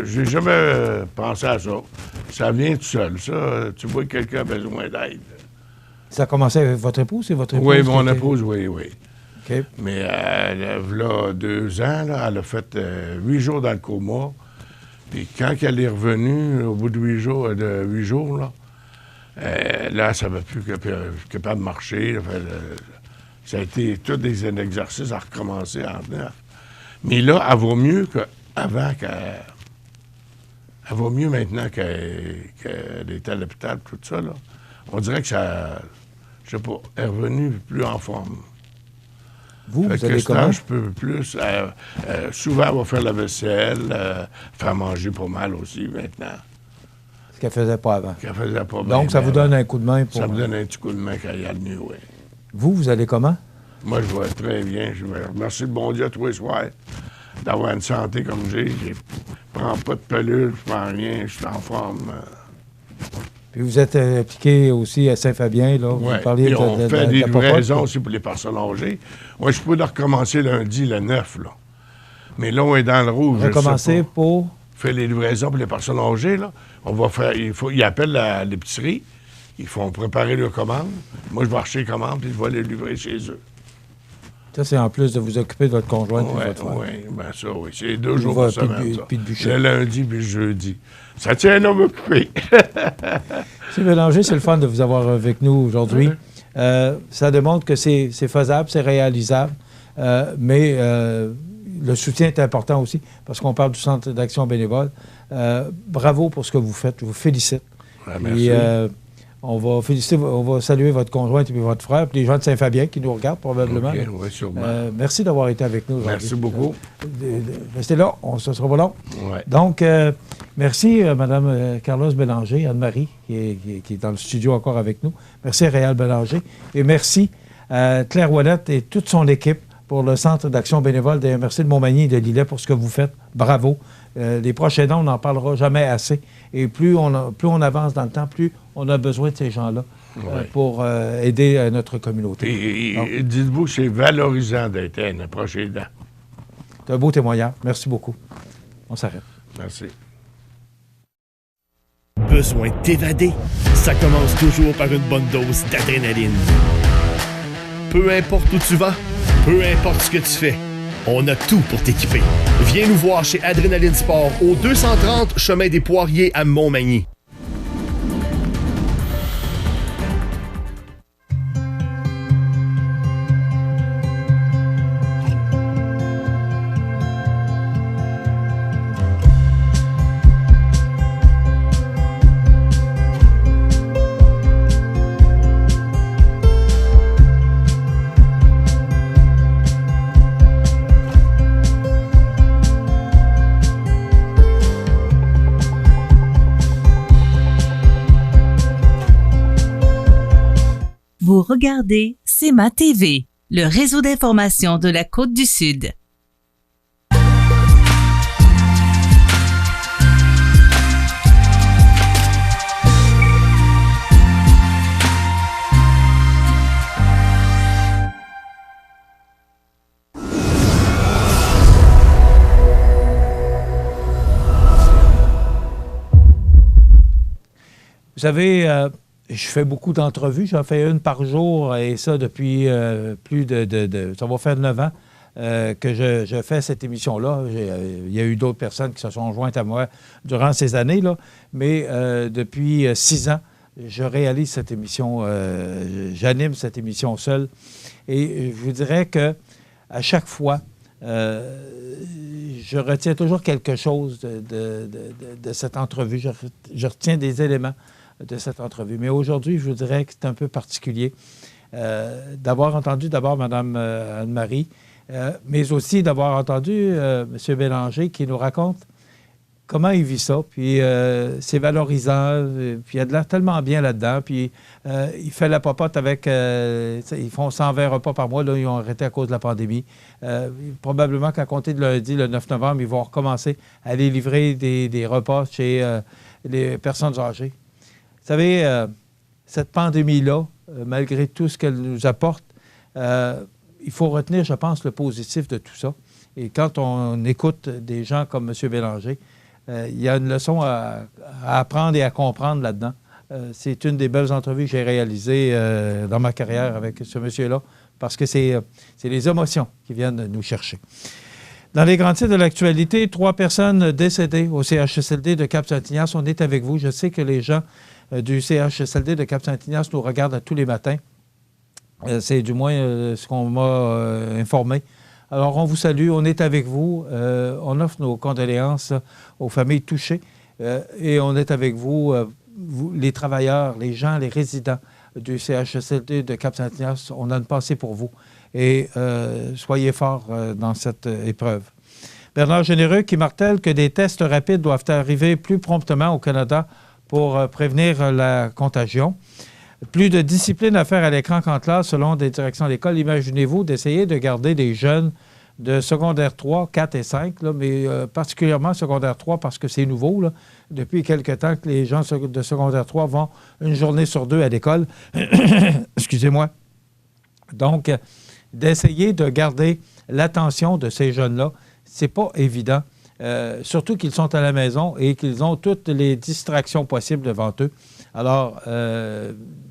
j'ai jamais pensé à ça. Ça vient tout seul. Ça, tu vois que quelqu'un a besoin d'aide. Ça a commencé avec votre épouse? Oui, mon épouse, oui. Okay. Mais là, 2 ans, là, elle a fait 8 jours dans le coma. Puis quand elle est revenue, au bout de 8 jours, là, là, ça ne va plus capable de marcher. Là, ça a été tous des exercices à recommencer en 9. Mais là, elle va mieux qu'avant elle va mieux maintenant qu'elle était à l'hôpital, tout ça, là. On dirait que ça, je sais pas, elle est revenue plus en forme. Vous allez comment? Je peux plus. Souvent, elle va faire la vaisselle, faire manger pas mal aussi maintenant. Ce qu'elle faisait pas avant. Donc, ça vous donne un coup de main pour... Ça me donne un petit coup de main quand il y a le mieux, oui. Vous allez comment? Moi, je vais très bien. Je remercie le bon Dieu tous les soirs d'avoir une santé comme j'ai. Je prends pas de pelule, je prends rien, je suis en forme. Puis vous êtes impliqué aussi à Saint-Fabien, là. Oui, on fait des livraisons aussi pour les personnes âgées. Moi, je peux recommencer lundi, le 9, là. Mais là, on est dans le rouge. Recommencer pour? Faire les livraisons pour les personnes âgées, là. On va faire, ils appellent l'épicerie, ils font préparer leurs commandes. Moi, je vais acheter les commandes, puis je vais les livrer chez eux. Ça, c'est en plus de vous occuper de votre conjointe et de votre frère. Oui, bien ça, oui. C'est 2 jours par semaine, puis de bûcher. Le lundi puis le jeudi. Ça tient un homme occupé. M. Bélanger, c'est le fun de vous avoir avec nous aujourd'hui. Ça démontre que c'est faisable, c'est réalisable, mais le soutien est important aussi, parce qu'on parle du Centre d'action bénévole. Bravo pour ce que vous faites. Je vous félicite. Merci. Et, on va saluer votre conjointe et puis votre frère, puis les gens de Saint-Fabien qui nous regardent probablement. Okay, oui, sûrement. Merci d'avoir été avec nous aujourd'hui. Merci beaucoup. Restez là, ce sera pas long. Ouais. Donc, merci Mme Carlos Bélanger, Anne-Marie, qui est dans le studio encore avec nous. Merci à Réal Bélanger. Et merci à Claire Ouellette et toute son équipe pour le Centre d'action bénévole des MRC de Montmagny et de Lillet pour ce que vous faites. Bravo. Les proches aidants, on n'en parlera jamais assez. Et plus on avance dans le temps, plus on a besoin de ces gens-là pour aider notre communauté. Et dites-vous que c'est valorisant d'être un proche aidant. C'est un beau témoignage. Merci beaucoup. On s'arrête. Merci. Besoin de t'évader? Ça commence toujours par une bonne dose d'adrénaline. Peu importe où tu vas, peu importe ce que tu fais, on a tout pour t'équiper. Viens nous voir chez Adrénaline Sport au 230 Chemin des Poiriers à Montmagny. Vous regardez CEMA TV, le réseau d'information de la Côte-du-Sud. Vous savez, je fais beaucoup d'entrevues. J'en fais une par jour et ça depuis plus de ça va faire 9 ans. que je fais cette émission-là. Il y a eu d'autres personnes qui se sont jointes à moi durant ces années-là, mais depuis 6 ans, je réalise cette émission, j'anime cette émission seul. Et je vous dirais que à chaque fois, je retiens toujours quelque chose de cette entrevue. Je retiens des éléments de cette entrevue. Mais aujourd'hui, je vous dirais que c'est un peu particulier d'avoir entendu d'abord Mme Anne-Marie, mais aussi d'avoir entendu M. Bélanger qui nous raconte comment il vit ça, puis c'est valorisant, puis il a de l'air tellement bien là-dedans, puis il fait la popote avec... ils font 120 repas par mois, là, ils ont arrêté à cause de la pandémie. Probablement qu'à compter de lundi, le 9 novembre, ils vont recommencer à aller livrer des repas chez les personnes âgées. Vous savez, cette pandémie-là, malgré tout ce qu'elle nous apporte, il faut retenir, je pense, le positif de tout ça. Et quand on écoute des gens comme M. Bélanger, il y a une leçon à apprendre et à comprendre là-dedans. C'est une des belles entrevues que j'ai réalisées dans ma carrière avec ce monsieur-là, parce que c'est les émotions qui viennent nous chercher. Dans les grands titres de l'actualité, 3 personnes décédées au CHSLD de Cap-Saint-Ignace. On est avec vous. Je sais que les gens du CHSLD de Cap-Saint-Ignace nous regardent tous les matins. C'est du moins ce qu'on m'a informé. Alors, on vous salue, on est avec vous. On offre nos condoléances aux familles touchées et on est avec vous, les travailleurs, les gens, les résidents du CHSLD de Cap-Saint-Ignace. On a une pensée pour vous et soyez forts dans cette épreuve. Bernard Généreux qui martèle que des tests rapides doivent arriver plus promptement au Canada pour prévenir la contagion. Plus de discipline à faire à l'écran qu'en classe, selon des directions d'école. Imaginez-vous d'essayer de garder des jeunes de secondaire 3, 4 et 5, là, mais particulièrement secondaire 3 parce que c'est nouveau. Là. Depuis quelque temps que les gens de secondaire 3 vont une journée sur 2 à l'école. Excusez-moi. Donc, d'essayer de garder l'attention de ces jeunes-là, c'est pas évident. Surtout qu'ils sont à la maison et qu'ils ont toutes les distractions possibles devant eux. Alors,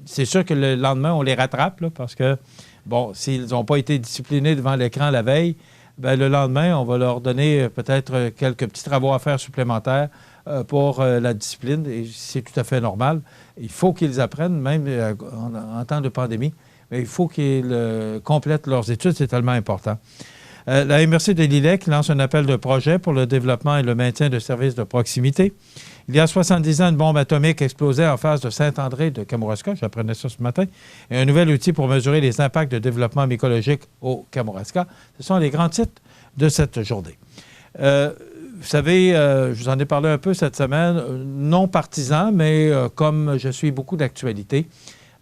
c'est sûr que le lendemain, on les rattrape, là, parce que, bon, s'ils n'ont pas été disciplinés devant l'écran la veille, bien, le lendemain, on va leur donner peut-être quelques petits travaux à faire supplémentaires pour la discipline, et c'est tout à fait normal. Il faut qu'ils apprennent, même en temps de pandémie, mais il faut qu'ils complètent leurs études, c'est tellement important. La MRC de Lillet qui lance un appel de projet pour le développement et le maintien de services de proximité. Il y a 70 ans, une bombe atomique explosait en face de Saint-André de Kamouraska. J'apprenais ça ce matin. Et un nouvel outil pour mesurer les impacts de développement mycologique au Kamouraska. Ce sont les grands titres de cette journée. Vous savez, je vous en ai parlé un peu cette semaine, non partisan, mais comme je suis beaucoup d'actualité,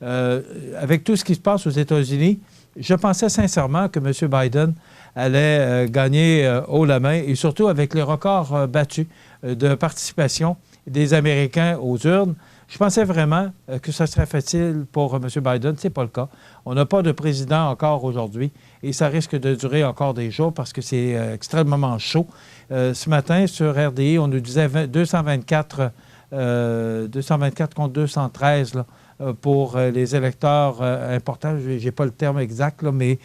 avec tout ce qui se passe aux États-Unis, je pensais sincèrement que M. Biden allait gagner haut la main, et surtout avec les records battus de participation des Américains aux urnes. Je pensais vraiment que ce serait facile pour M. Biden. Ce n'est pas le cas. On n'a pas de président encore aujourd'hui et ça risque de durer encore des jours parce que c'est extrêmement chaud. Ce matin, sur RDI, on nous disait 224 contre 213 là, pour les électeurs importants. Je n'ai pas le terme exact, là, mais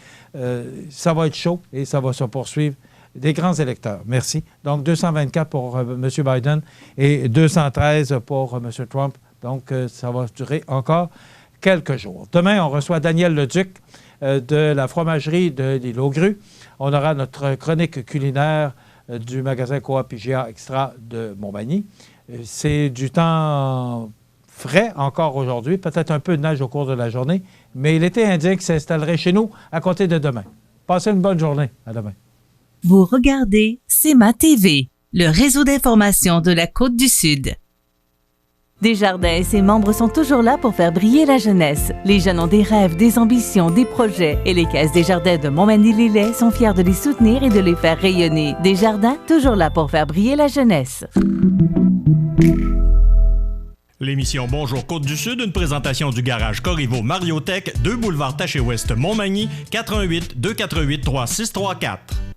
ça va être chaud et ça va se poursuivre. Des grands électeurs. Merci. Donc, 224 pour M. Biden et 213 pour M. Trump. Donc, ça va durer encore quelques jours. Demain, on reçoit Daniel Leduc de la fromagerie de l'île aux Grues. On aura notre chronique culinaire du magasin Coop IGA Extra de Montmagny. C'est du temps frais encore aujourd'hui, peut-être un peu de neige au cours de la journée, mais l'été indien qui s'installerait chez nous à compter de demain. Passez une bonne journée. À demain. Vous regardez CEMA TV, le réseau d'information de la Côte-du-Sud. Desjardins et ses membres sont toujours là pour faire briller la jeunesse. Les jeunes ont des rêves, des ambitions, des projets et les caisses Desjardins de Montmagny-Lillet sont fiers de les soutenir et de les faire rayonner. Desjardins, toujours là pour faire briller la jeunesse. L'émission Bonjour Côte-du-Sud, une présentation du garage Corriveau Mariotech, 2 boulevard Taché-Ouest Montmagny, 418 248 3634.